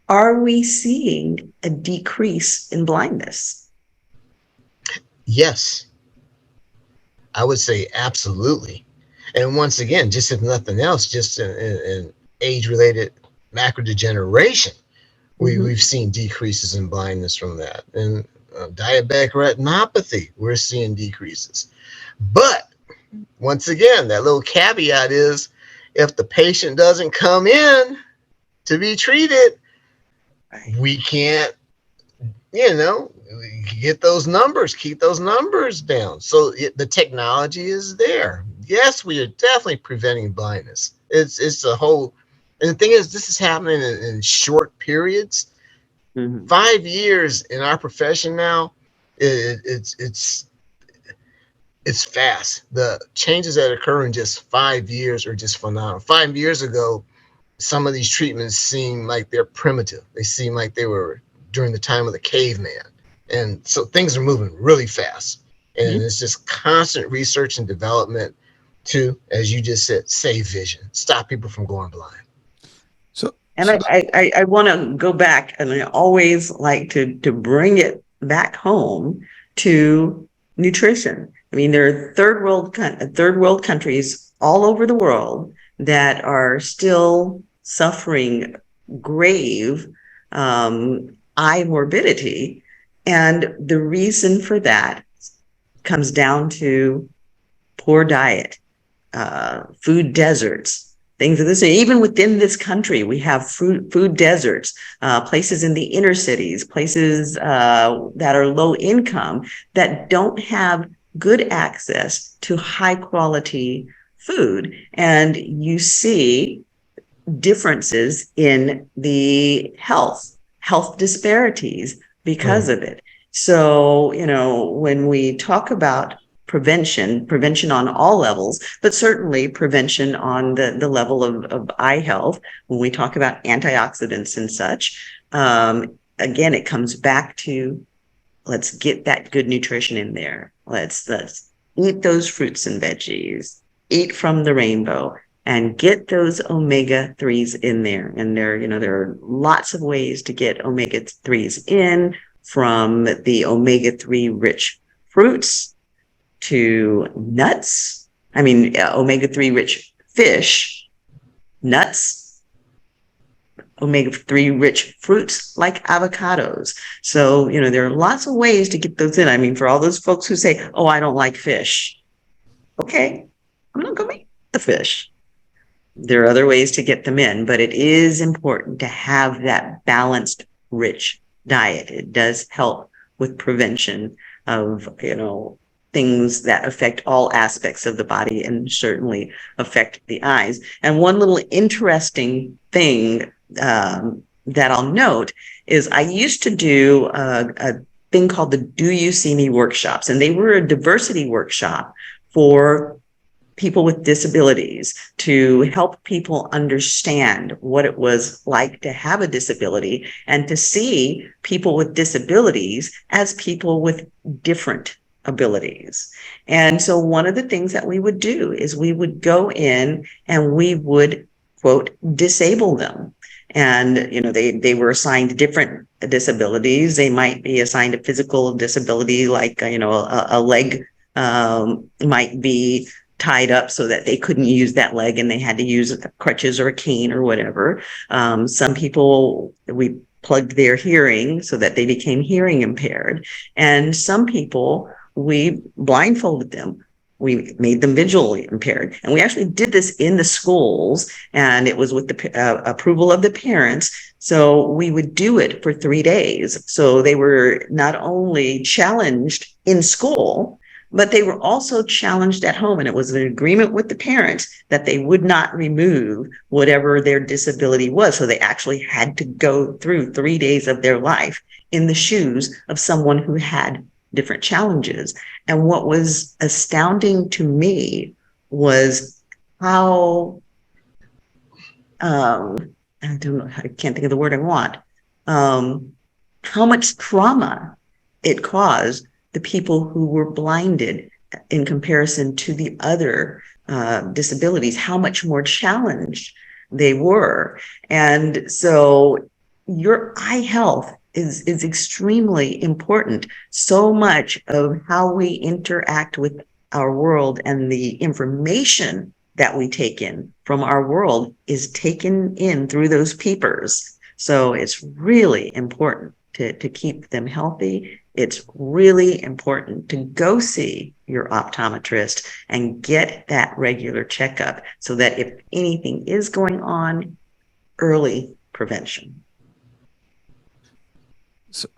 are we seeing a decrease in blindness? Yes, I would say absolutely. And once again, just if nothing else, just in age-related macular degeneration, we've seen decreases in blindness from that. And diabetic retinopathy, we're seeing decreases. But once again, that little caveat is, if the patient doesn't come in to be treated, we can't, get those numbers, keep those numbers down. So the technology is there. Yes, we are definitely preventing blindness. It's a whole, and the thing is, this is happening in short periods. 5 years in our profession now, it's fast. The changes that occur in just 5 years are just phenomenal. 5 years ago, some of these treatments seem like they're primitive. They seem like they were during the time of the caveman. And so things are moving really fast. And it's just constant research and development to, as you just said, save vision, stop people from going blind. And I want to go back, and I always like to bring it back home to nutrition. I mean, there are third world countries all over the world that are still suffering grave eye morbidity, and the reason for that comes down to poor diet, food deserts. Things of this, even within this country, we have food deserts, places in the inner cities, places that are low income that don't have good access to high quality food. And you see differences in the health disparities because of it. So, when we talk about prevention on all levels, but certainly prevention on the level of eye health, when we talk about antioxidants and such, again, it comes back to, let's get that good nutrition in there. Let's eat those fruits and veggies, eat from the rainbow, and get those omega-3s in there. And there are lots of ways to get omega-3s in, from the omega-3 rich fruits to nuts. Omega-3 rich fish, nuts, omega-3 rich fruits like avocados. So, there are lots of ways to get those in. For all those folks who say, oh, I don't like fish. Okay, I'm not going to eat the fish. There are other ways to get them in, but it is important to have that balanced, rich diet. It does help with prevention of, things that affect all aspects of the body and certainly affect the eyes. And one little interesting thing that I'll note is, I used to do a thing called the Do You See Me workshops, and they were a diversity workshop for people with disabilities, to help people understand what it was like to have a disability and to see people with disabilities as people with different abilities. And so one of the things that we would do is we would go in and we would, quote, disable them. And, they were assigned different disabilities. They might be assigned a physical disability, like, a leg might be tied up so that they couldn't use that leg and they had to use crutches or a cane or whatever. Some people, we plugged their hearing so that they became hearing impaired. And some people, we blindfolded them. We made them visually impaired. And we actually did this in the schools, and it was with the approval of the parents, So we would do it for 3 days. So they were not only challenged in school, but they were also challenged at home. And it was an agreement with the parents that they would not remove whatever their disability was. So they actually had to go through 3 days of their life in the shoes of someone who had different challenges. And what was astounding to me was how, I don't know, I can't think of the word I want, how much trauma it caused the people who were blinded in comparison to the other disabilities, how much more challenged they were. And so your eye health is extremely important. So much of how we interact with our world and the information that we take in from our world is taken in through those peepers. So it's really important to keep them healthy. It's really important to go see your optometrist and get that regular checkup so that if anything is going on, early prevention.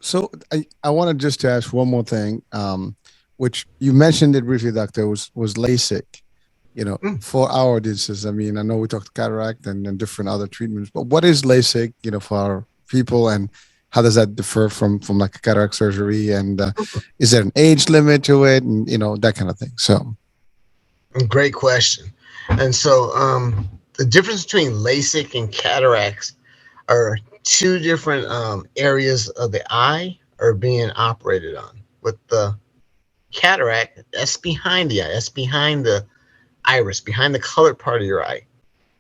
So I wanted just to ask one more thing, which you mentioned it briefly, Doctor, was LASIK. For our audiences, I mean, I know we talked cataract and different other treatments, but what is LASIK, for our people, and how does that differ from like a cataract surgery? And is there an age limit to it, and that kind of thing? So, great question. And so, the difference between LASIK and cataracts are two different areas of the eye are being operated on. With the cataract, that's behind the eye, that's behind the iris, behind the colored part of your eye.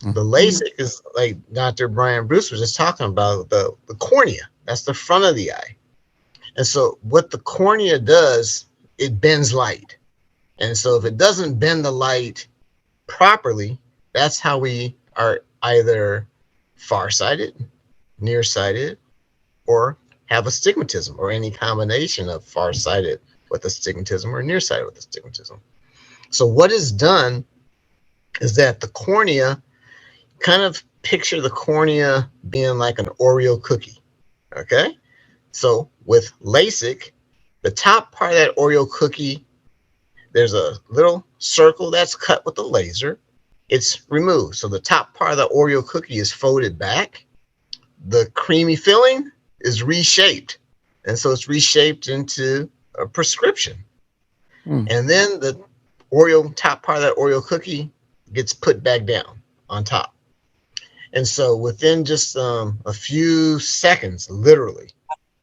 The LASIK is, like Dr. Brian Bruce was just talking about, the cornea. That's the front of the eye. And so what the cornea does, it bends light. And so if it doesn't bend the light properly, that's how we are either farsighted, nearsighted, or have astigmatism, or any combination of farsighted with astigmatism or nearsighted with astigmatism. So what is done is that the cornea, kind of picture the cornea being like an Oreo cookie, okay? So with LASIK, the top part of that Oreo cookie, there's a little circle that's cut with the laser. It's removed. So the top part of the Oreo cookie is folded back. The creamy filling is reshaped. And so it's reshaped into a prescription. And then the top part of that Oreo cookie gets put back down on top. And so within just a few seconds, literally,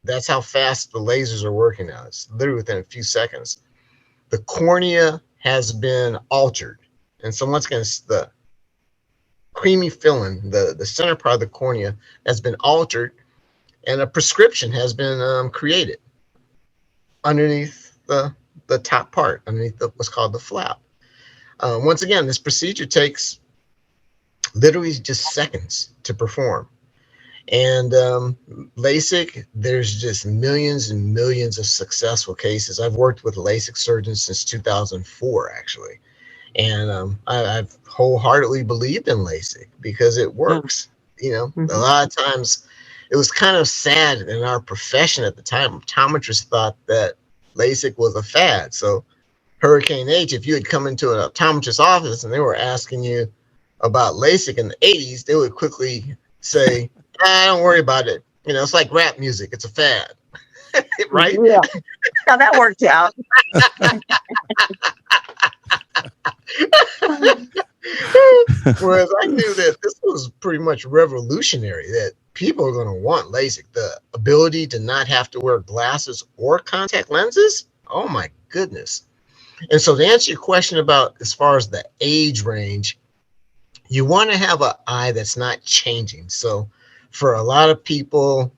that's how fast the lasers are working now. It's literally within a few seconds. The cornea has been altered. And so once again, the creamy filling, the center part of the cornea has been altered, and a prescription has been created underneath the top part, underneath what's called the flap. Once again, this procedure takes literally just seconds to perform. And LASIK, there's just millions and millions of successful cases. I've worked with LASIK surgeons since 2004, actually. And I've wholeheartedly believed in LASIK because it works. A lot of times it was kind of sad in our profession at the time. Optometrists thought that LASIK was a fad. So Hurricane H, if you had come into an optometrist's office and they were asking you about LASIK in the 80s, they would quickly say, don't worry about it. It's like rap music. It's a fad. Right? Yeah. How that worked out. Whereas I knew that this was pretty much revolutionary, that people are going to want LASIK. The ability to not have to wear glasses or contact lenses. Oh my goodness. And so to answer your question about as far as the age range, you want to have an eye that's not changing. So for a lot of people,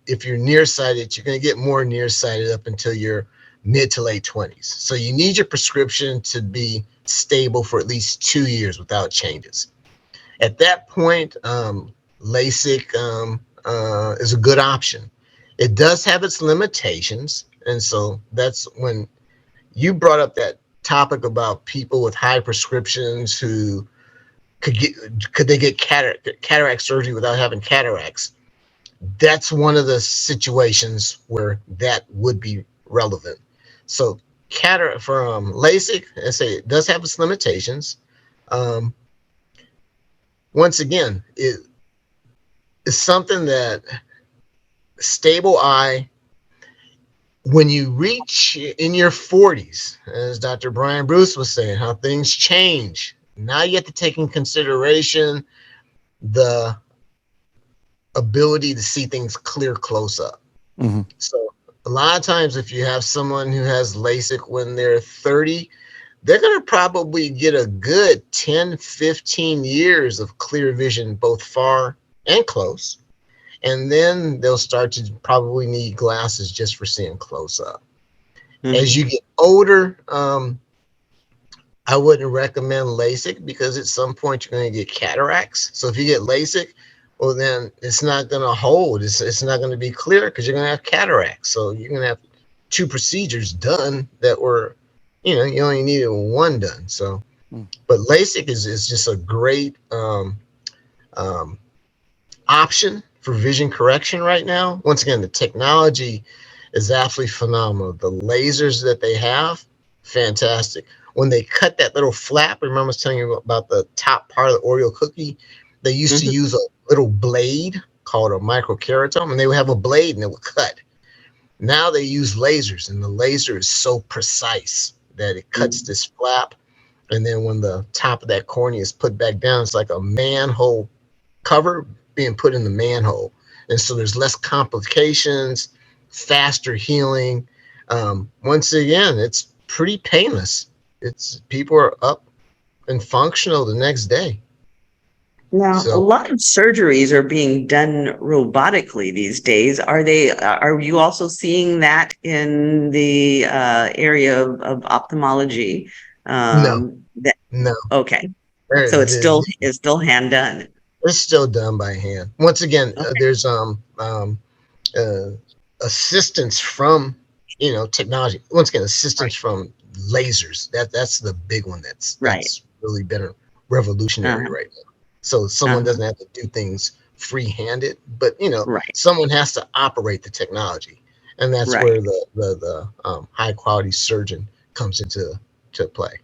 if you're nearsighted, you're going to get more nearsighted up until your mid to late 20s. So you need your prescription to be stable for at least 2 years without changes. At that point, LASIK is a good option. It does have its limitations. And so that's when you brought up that topic about people with high prescriptions who could they get cataract surgery without having cataracts. that's one of the situations where that would be relevant. So cataract from LASIK, I say it does have its limitations. Um, once again, it is something that stable eye, when you reach in your 40s, as Dr. Brian Bruce was saying, how things change. Now you have to take in consideration the ability to see things clear close up. Mm-hmm. So a lot of times if you have someone who has LASIK when they're 30, they're going to probably get a good 10, 15 years of clear vision, both far and close. And then they'll start to probably need glasses just for seeing close up. Mhm. As you get older, I wouldn't recommend LASIK because at some point you're going to get cataracts. So if you get LASIK, well, then it's not going to hold. It's not going to be clear because you're going to have cataracts. So you're going to have 2 procedures done that were, you only needed 1 done. So, but LASIK is just a great option for vision correction right now. Once again, the technology is absolutely phenomenal. The lasers that they have, fantastic. When they cut that little flap, remember I was telling you about the top part of the Oreo cookie? They used to use a little blade called a microkeratome, and they would have a blade and it would cut. Now they use lasers, and the laser is so precise that it cuts this flap. And then when the top of that cornea is put back down, it's like a manhole cover being put in the manhole. And so there's less complications, faster healing. Once again, it's pretty painless. People are up and functional the next day. Now, a lot of surgeries are being done robotically these days. Are you also seeing that in the area of ophthalmology? No. Okay. So it's still hand done. It's still done by hand. Once again, there's assistance from technology. Once again, assistance from lasers. That's the big one. That's really been revolutionary right now. So someone doesn't have to do things free-handed, but someone has to operate the technology, and that's where the high quality surgeon comes into play.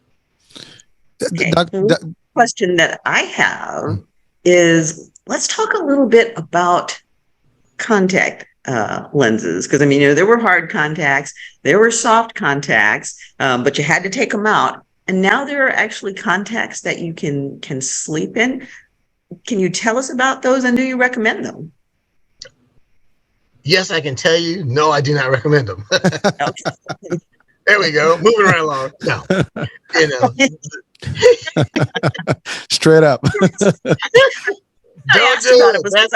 Okay. The question that I have is, let's talk a little bit about contact lenses, because there were hard contacts, there were soft contacts, but you had to take them out, and now there are actually contacts that you can sleep in. Can you tell us about those, and do you recommend them? Yes, I can tell you. No, I do not recommend them. There we go. Moving right along. No, straight up. Don't do it. Because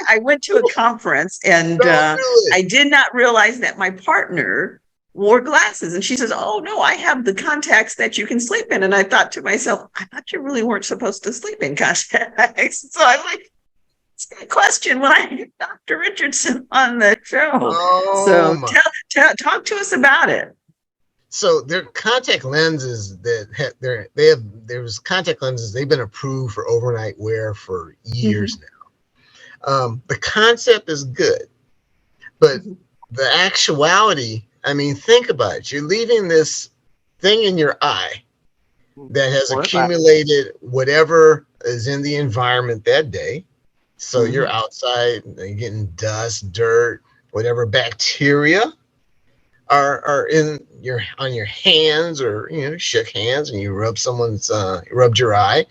I went to a conference and I did not realize that my partner wore glasses, and she says, "Oh no, I have the contacts that you can sleep in." And I thought to myself, I thought you really weren't supposed to sleep in contacts. So I'm like, it's a question when I get Dr. Richardson on the show. Talk to us about it. So there are contact lenses there's contact lenses. They've been approved for overnight wear for years now. The concept is good, but the actuality, think about it. You're leaving this thing in your eye that has accumulated whatever is in the environment that day. So you're outside, you're getting dust, dirt, whatever bacteria are on your hands, or shook hands and you rub rubbed your eye.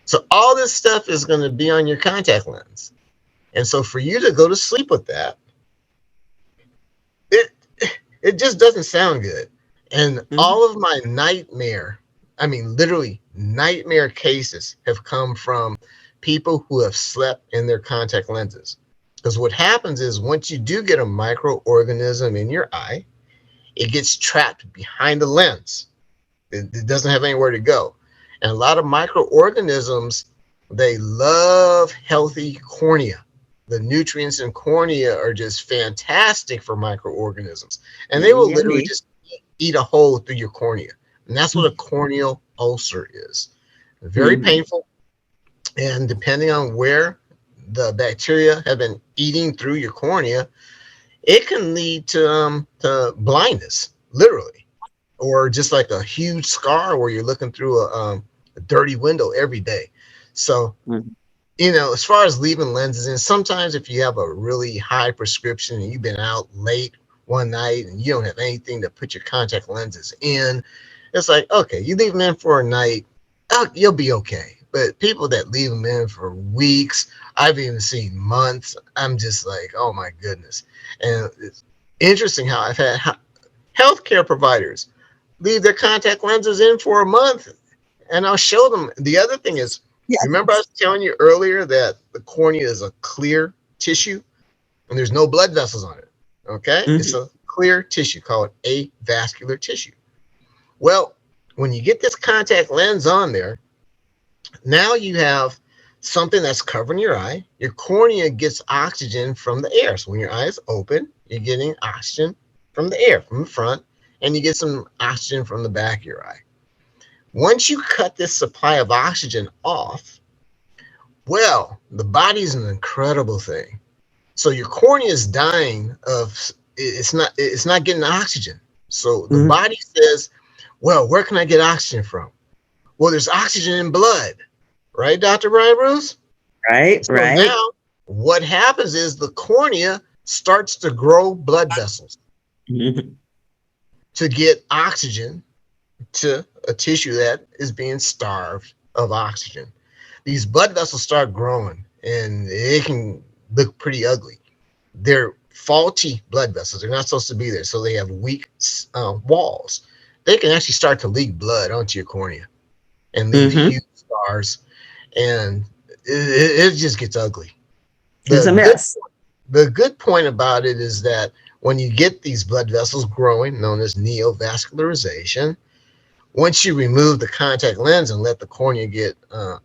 So all this stuff is going to be on your contact lens. And so for you to go to sleep with that, it just doesn't sound good. And all of my literally nightmare cases have come from people who have slept in their contact lenses. Because what happens is, once you do get a microorganism in your eye, it gets trapped behind the lens. It doesn't have anywhere to go. And a lot of microorganisms, they love healthy cornea. The nutrients in cornea are just fantastic for microorganisms. And they will literally just eat a hole through your cornea. And that's what a corneal ulcer is. Very painful. And depending on where the bacteria have been eating through your cornea, it can lead to blindness, literally, or just like a huge scar where you're looking through a dirty window every day. So, as far as leaving lenses in, sometimes if you have a really high prescription and you've been out late one night and you don't have anything to put your contact lenses in, it's like, okay, you leave them in for a night, you'll be okay. But people that leave them in for weeks, I've even seen months, I'm just like, oh my goodness. And it's interesting how I've had healthcare providers leave their contact lenses in for a month, and I'll show them. The other thing is, remember I was telling you earlier that the cornea is a clear tissue and there's no blood vessels on it. Okay. It's a clear tissue called avascular tissue. Well, when you get this contact lens on there, now you have something that's covering your eye. Your cornea gets oxygen from the air. So when your eye is open, you're getting oxygen from the air, from the front, and you get some oxygen from the back of your eye. Once you cut this supply of oxygen off, well, the body's an incredible thing. So your cornea is dying it's not getting oxygen. So the body says, well, where can I get oxygen from? Well, there's oxygen in blood, right, Dr. Brian Bruce? Right. Now what happens is the cornea starts to grow blood vessels to get oxygen to a tissue that is being starved of oxygen. These blood vessels start growing and it can look pretty ugly. They're faulty blood vessels. They're not supposed to be there. So they have weak walls. They can actually start to leak blood onto your cornea and leave huge scars. And it just gets ugly. It's a mess. The good point about it is that when you get these blood vessels growing, known as neovascularization, once you remove the contact lens and let the cornea get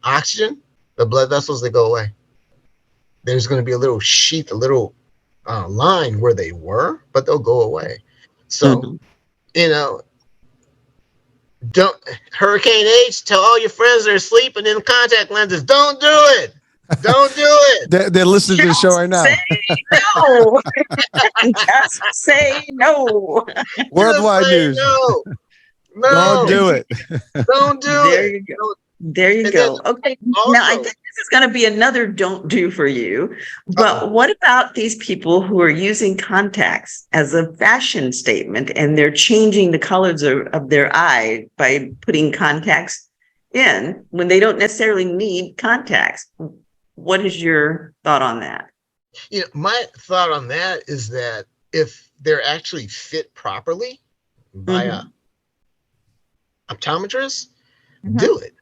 oxygen, the blood vessels, they go away. There's going to be a little sheath, a little line where they were, but they'll go away. So, don't Hurricane H, tell all your friends that are sleeping in contact lenses, don't do it. Don't do it. They're listening to the show right now. No. Just say no. Worldwide news. No. Don't do it. Don't do There it. you go. There you go. Okay. Now, I think this is going to be another don't do for you. But what about these people who are using contacts as a fashion statement and they're changing the colors of their eye by putting contacts in when they don't necessarily need contacts? What is your thought on that? My thought on that is that if they're actually fit properly by a optometrist, do it.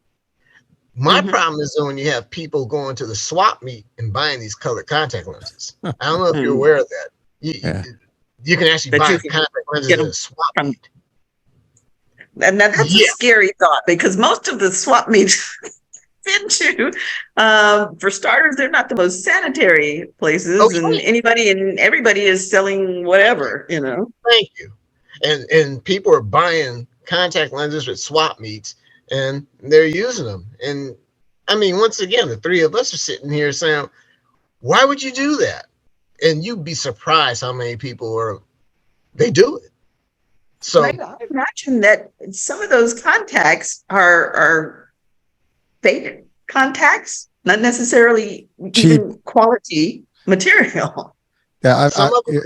My problem is when you have people going to the swap meet and buying these colored contact lenses. I don't know if you're aware of that. You can actually buy contact lenses at a swap meet. And that's a scary thought because most of the swap meets into, for starters, they're not the most sanitary places, and anybody and everybody is selling whatever, Thank you. And people are buying contact lenses at swap meets and they're using them. And I mean, once again, the three of us are sitting here saying, why would you do that? And you'd be surprised how many people they do it. So I imagine that some of those contacts are fake contacts, not necessarily even quality material. Yeah,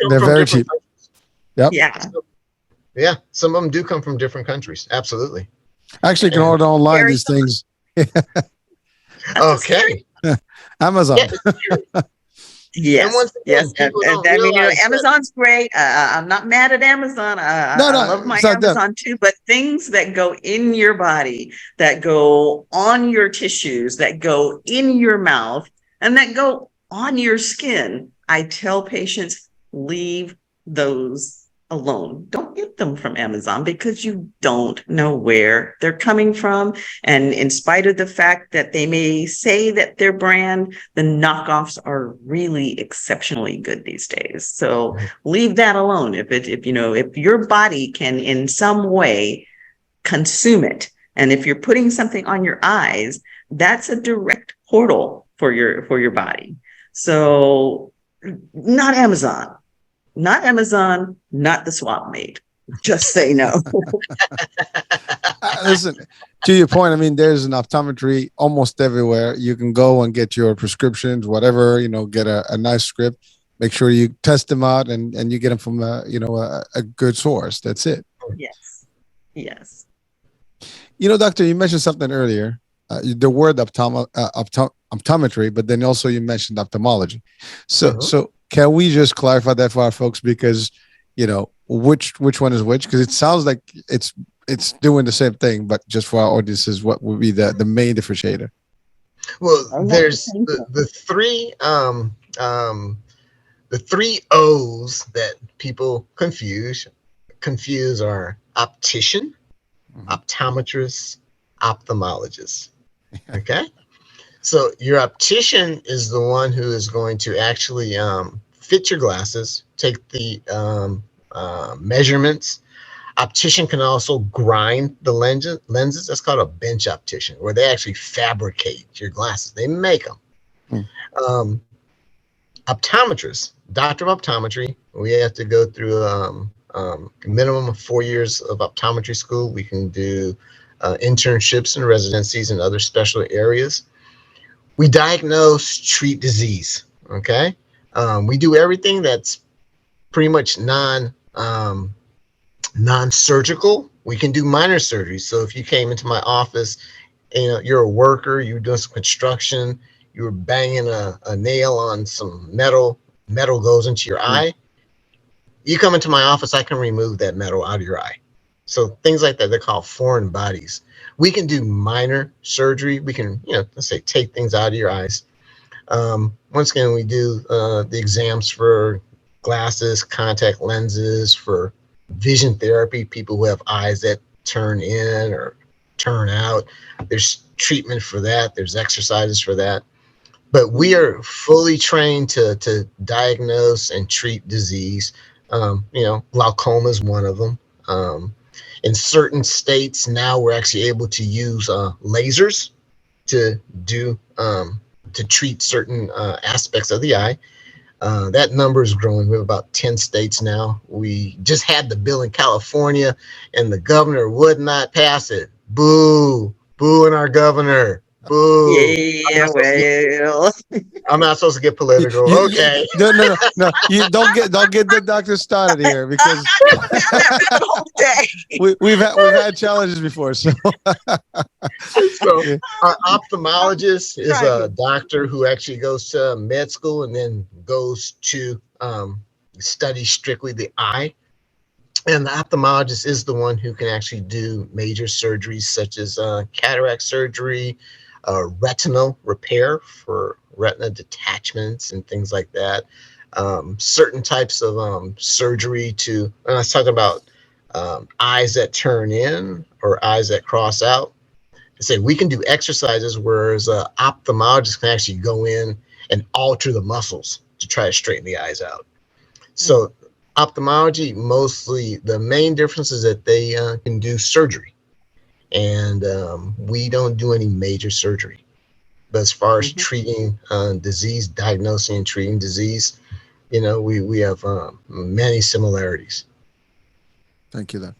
they're very cheap. Yep. Yeah, some of them do come from different countries. Absolutely. Actually, you can order online these things. Okay. Amazon. Yes. I mean, Amazon's great. I'm not mad at Amazon. I love my Amazon too. But things that go in your body, that go on your tissues, that go in your mouth, and that go on your skin, I tell patients, leave those alone. Don't get them from Amazon because you don't know where they're coming from. And in spite of the fact that they may say that they're brand, the knockoffs are really exceptionally good these days. So leave that alone. If your body can in some way consume it, and if you're putting something on your eyes, that's a direct portal for your body. So not Amazon, not the swap meet. Just say no. Listen, to your point, I mean, there's an optometry almost everywhere. You can go and get your prescriptions, whatever, get a nice script. Make sure you test them out and you get them from a good source. That's it. Yes. Yes. Doctor, you mentioned something earlier, the word optometry, but then also you mentioned ophthalmology. So can we just clarify that for our folks? Because, which one is which? Because it sounds like it's doing the same thing, but just for our audiences, what would be the main differentiator? Well, there's the three O's that people confuse are optician, optometrist, ophthalmologist. Okay. So your optician is the one who is going to actually fit your glasses, take the measurements. Optician can also grind the lenses. That's called a bench optician, where they actually fabricate your glasses. They make them. Optometrist, doctor of optometry, we have to go through a minimum of 4 years of optometry school. We can do internships and residencies in other special areas. We diagnose, treat disease. Okay, we do everything that's pretty much non-surgical. We can do minor surgery. So if you came into my office and you're a worker, you're doing some construction, you were banging a nail on some metal goes into your eye, you come into my office, I can remove that metal out of your eye. So things like that, they're called foreign bodies. We can do minor surgery. We can, let's say, take things out of your eyes. Once again, we do the exams for glasses, contact lenses, for vision therapy, people who have eyes that turn in or turn out. There's treatment for that. There's exercises for that. But we are fully trained to diagnose and treat disease. Glaucoma is one of them. In certain states now, we're actually able to use lasers to treat certain aspects of the eye. That number is growing. We have about 10 states now. We just had the bill in California, and the governor would not pass it. Boo, booing our governor. Boo. Yeah, well. I'm not supposed to get political. Okay. No. You don't get the doctor started here, because we've had challenges before. So our ophthalmologist is a doctor who actually goes to med school and then goes to study strictly the eye. And the ophthalmologist is the one who can actually do major surgeries such as cataract surgery, retinal repair for retina detachments and things like that. Certain types of surgery and I was talking about eyes that turn in or eyes that cross out. I say we can do exercises, whereas ophthalmologist can actually go in and alter the muscles to try to straighten the eyes out. So ophthalmology, mostly the main difference is that they can do surgery, and we don't do any major surgery. But as far as treating disease, diagnosing and treating disease, we have many similarities. Thank you, then.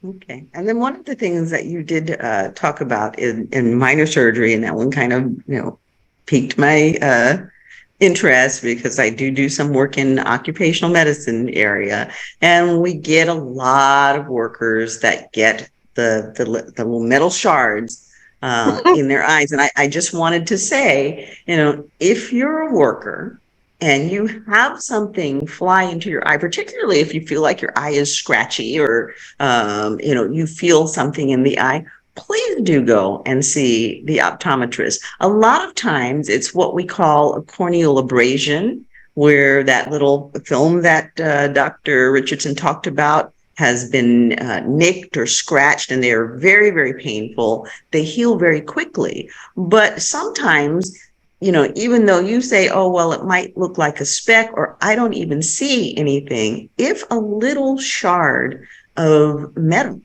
Okay. And then one of the things that you did talk about in minor surgery, and that one kind of, piqued my interest, because I do some work in occupational medicine area, and we get a lot of workers that get the little metal shards in their eyes. And I just wanted to say, if you're a worker and you have something fly into your eye, particularly if you feel like your eye is scratchy or, you feel something in the eye, please do go and see the optometrist. A lot of times it's what we call a corneal abrasion, where that little film that Dr. Richardson talked about has been nicked or scratched, and they are very, very painful. They heal very quickly. But sometimes, even though you say, oh, well, it might look like a speck, or I don't even see anything, if a little shard of metal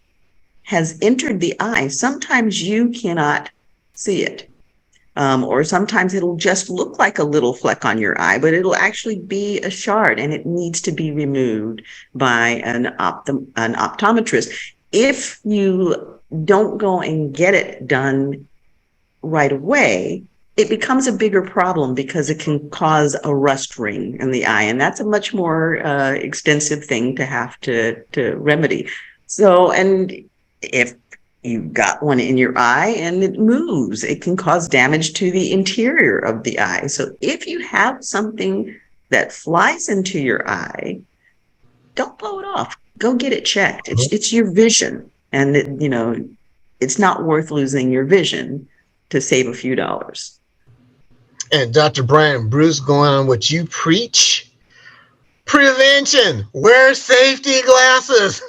has entered the eye, sometimes you cannot see it. or sometimes it'll just look like a little fleck on your eye, but it'll actually be a shard and it needs to be removed by an optometrist. If you don't go and get it done right away, it becomes a bigger problem because it can cause a rust ring in the eye, and that's a much more expensive thing to have to remedy. So, and if you've got one in your eye and it moves, it can cause damage to the interior of the eye. So if you have something that flies into your eye, don't blow it off. Go get it checked. It's your vision, and it's not worth losing your vision to save a few dollars. And Dr. Bryant Bruce, going on what you preach, prevention. Wear safety glasses.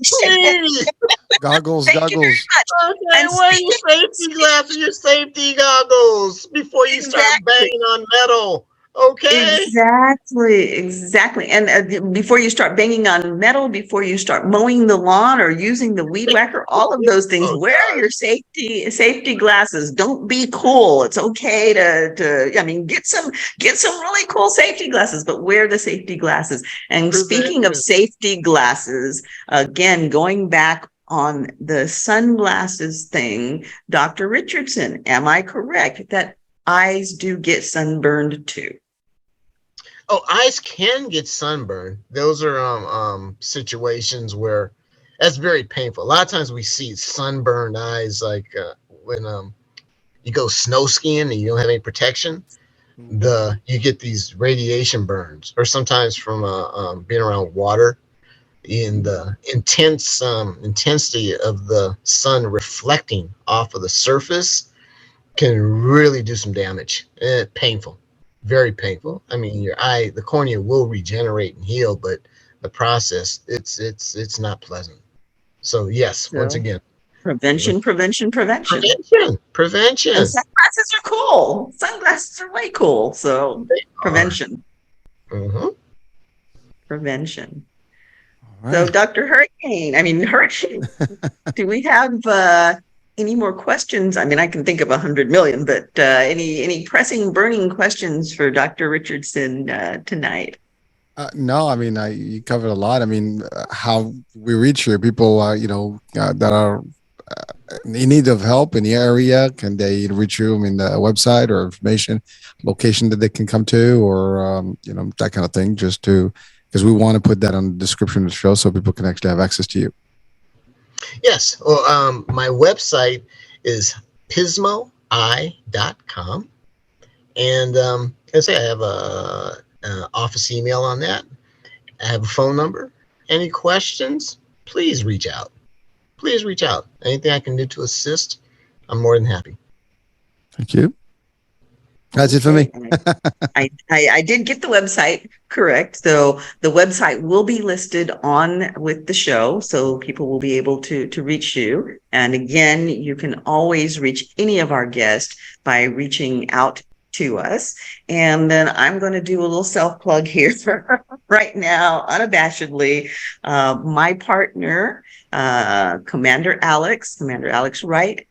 Please. Goggles. Okay, wear your safety glasses, your safety goggles before you start banging on metal. Okay. Exactly. And before you start banging on metal, before you start mowing the lawn or using the weed whacker, all of those things, wear your safety glasses. Don't be cool. It's okay to get some really cool safety glasses, but wear the safety glasses. And speaking of safety glasses, again, going back on the sunglasses thing, Dr. Richardson, am I correct that eyes do get sunburned too? Oh, eyes can get sunburned. Those are situations where that's very painful. A lot of times we see sunburned eyes, like when you go snow skiing and you don't have any protection. You get these radiation burns, or sometimes from being around water, in the intensity of the sun reflecting off of the surface can really do some damage. Painful. Very painful. I mean, your eye, the cornea will regenerate and heal, but the process, it's not pleasant. So yes, once again, prevention. And sunglasses are cool. Sunglasses are way cool. So prevention. Prevention. Right. So Dr. Hurricane, do we have any more questions? I mean, I can think of 100 million, but any pressing, burning questions for Dr. Richardson tonight? No, I mean, you covered a lot. I mean, how we reach here, people, that are in need of help in the area, can they reach you? I mean, the website or information, location that they can come to, or, that kind of thing, because we want to put that on the description of the show so people can actually have access to you. Yes. Well, my website is pismoeye.com. And I say I have an office email on that. I have a phone number. Any questions, please reach out. Anything I can do to assist, I'm more than happy. Thank you. That's it for me. I did get the website correct. So the website will be listed on with the show, so people will be able to reach you. And again, you can always reach any of our guests by reaching out to us. And then I'm going to do a little self-plug here right now, unabashedly. My partner, Commander Alex Wright,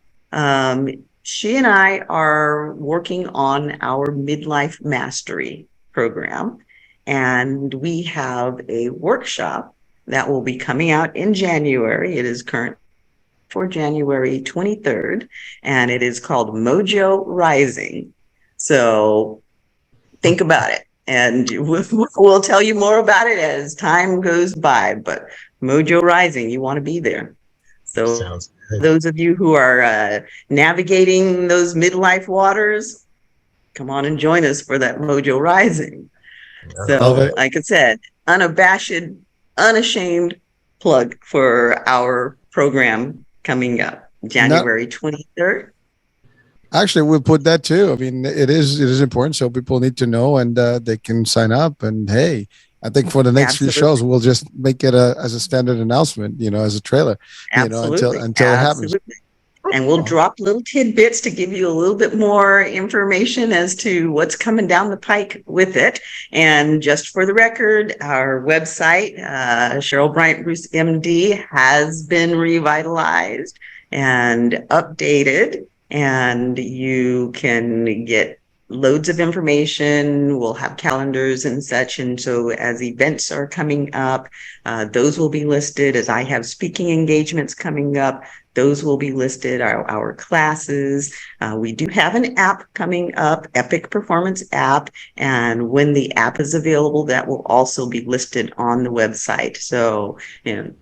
she and I are working on our midlife mastery program, and we have a workshop that will be coming out in January. It is current for January 23rd, and it is called Mojo Rising. So think about it, and we'll tell you more about it as time goes by, but Mojo Rising, you want to be there. So sounds good. Those of you who are navigating those midlife waters, come on and join us for that Mojo Rising. So, like I said, unabashed, unashamed plug for our program coming up January 23rd. Actually, we'll put that too. I mean, it is important, so people need to know, and they can sign up. And hey, I think for the next few shows, we'll just make it as a standard announcement, as a trailer, until it happens. And we'll drop little tidbits to give you a little bit more information as to what's coming down the pike with it. And just for the record, our website, Cheryl Bryant Bruce MD, has been revitalized and updated. and you can get loads of information. We'll have calendars and such. And so as events are coming up, those will be listed. As I have speaking engagements coming up, those will be listed, our classes. We do have an app coming up, Epic Performance app. And when the app is available, that will also be listed on the website. So,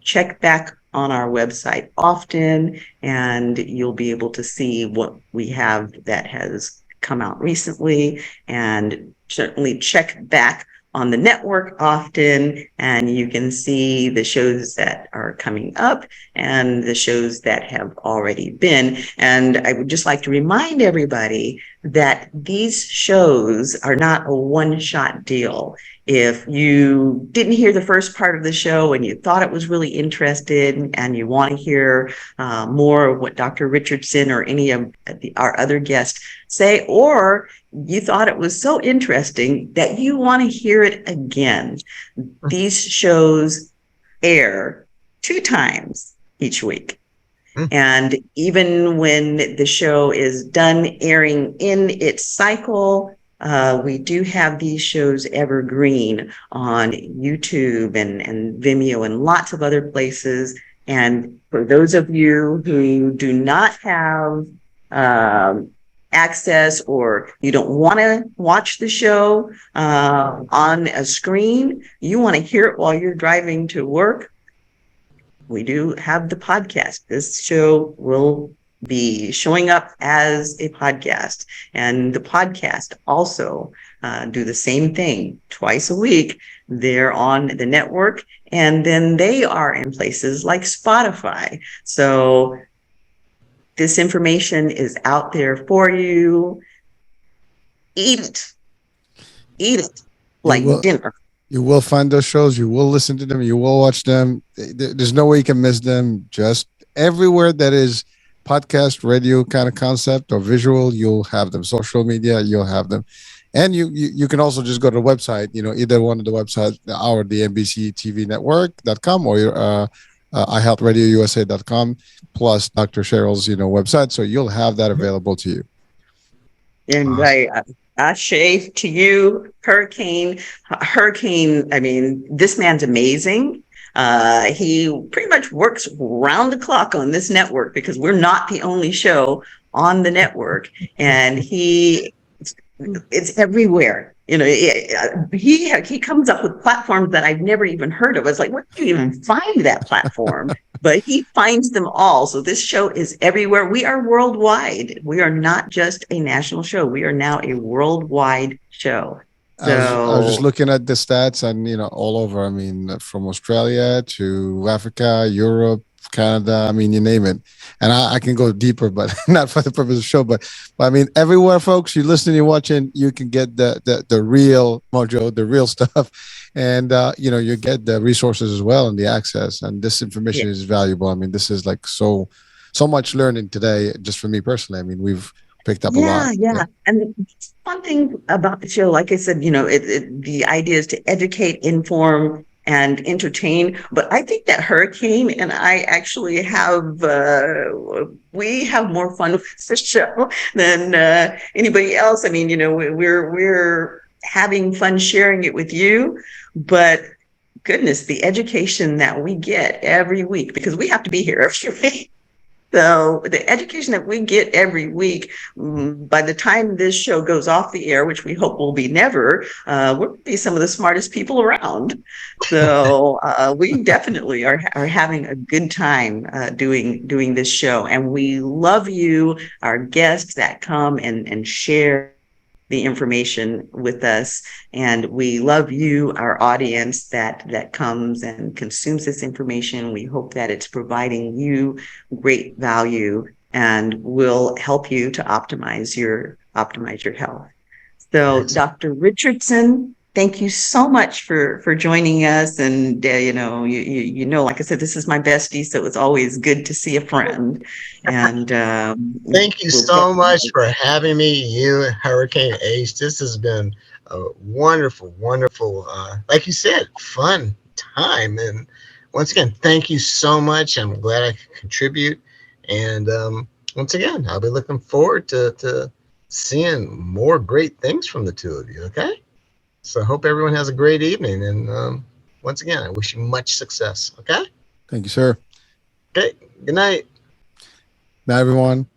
check back on our website often, and you'll be able to see what we have that has come out recently, and certainly check back on the network often, and you can see the shows that are coming up and the shows that have already been. And I would just like to remind everybody that these shows are not a one-shot deal. If you didn't hear the first part of the show and you thought it was really interested and you want to hear more of what Dr. Richardson or any of our other guests say, or you thought it was so interesting that you want to hear it again, these shows air 2 times each week. And even when the show is done airing in its cycle, we do have these shows evergreen on YouTube and Vimeo and lots of other places. And for those of you who do not have access, or you don't want to watch the show on a screen, you want to hear it while you're driving to work, we do have the podcast. This show will be showing up as a podcast, and the podcast also do the same thing twice a week. They're on the network, and then they are in places like Spotify. So this information is out there for you. Eat it like dinner. You will find those shows. You will listen to them. You will watch them. There's no way you can miss them. Just everywhere that is podcast, radio kind of concept or visual, you'll have them. Social media, you'll have them. And you can also just go to the website, either one of the websites, the NBC TV Network.com or ihealthradiousa.com, plus Dr. Cheryl's, website. So you'll have that available to you. And Ashe to you, Hurricane. I mean, this man's amazing. He pretty much works round the clock on this network because we're not the only show on the network, and it's everywhere. He comes up with platforms that I've never even heard of. It's like, where do you even find that platform? But he finds them all. So this show is everywhere. We are worldwide. We are not just a national show. We are now a worldwide show. So I was just looking at the stats, and all over. I mean, from Australia to Africa, Europe, Canada. I mean, you name it. And I can go deeper, but not for the purpose of the show. But I mean, everywhere, folks, you're listening, you're watching, you can get the real mojo, the real stuff, and you get the resources as well and the access. And this information is valuable. I mean, this is like so much learning today, just for me personally. I mean, we've picked up a lot. Yeah. And one thing about the show, like I said, the idea is to educate, inform, and entertain. But I think that Hurricane and I actually have we have more fun with this show than anybody else. I mean, we're having fun sharing it with you, but goodness, the education that we get every week, because we have to be here every week. So the education that we get every week, by the time this show goes off the air, which we hope will be never, we'll be some of the smartest people around. So we definitely are having a good time doing this show. And we love you, our guests that come and share the information with us, and we love you, our audience that comes and consumes this information. We hope that it's providing you great value and will help you to optimize your health. So Dr. Richardson, thank you so much for joining us. And like I said, this is my bestie, so it's always good to see a friend. And thank you so much for having me, you, Hurricane Ace. This has been a wonderful, like you said, fun time. And once again, thank you so much. I'm glad I could contribute. And once again, I'll be looking forward to seeing more great things from the two of you. Okay. So I hope everyone has a great evening. And once again, I wish you much success. Okay. Thank you, sir. Okay. Good night. Bye, everyone.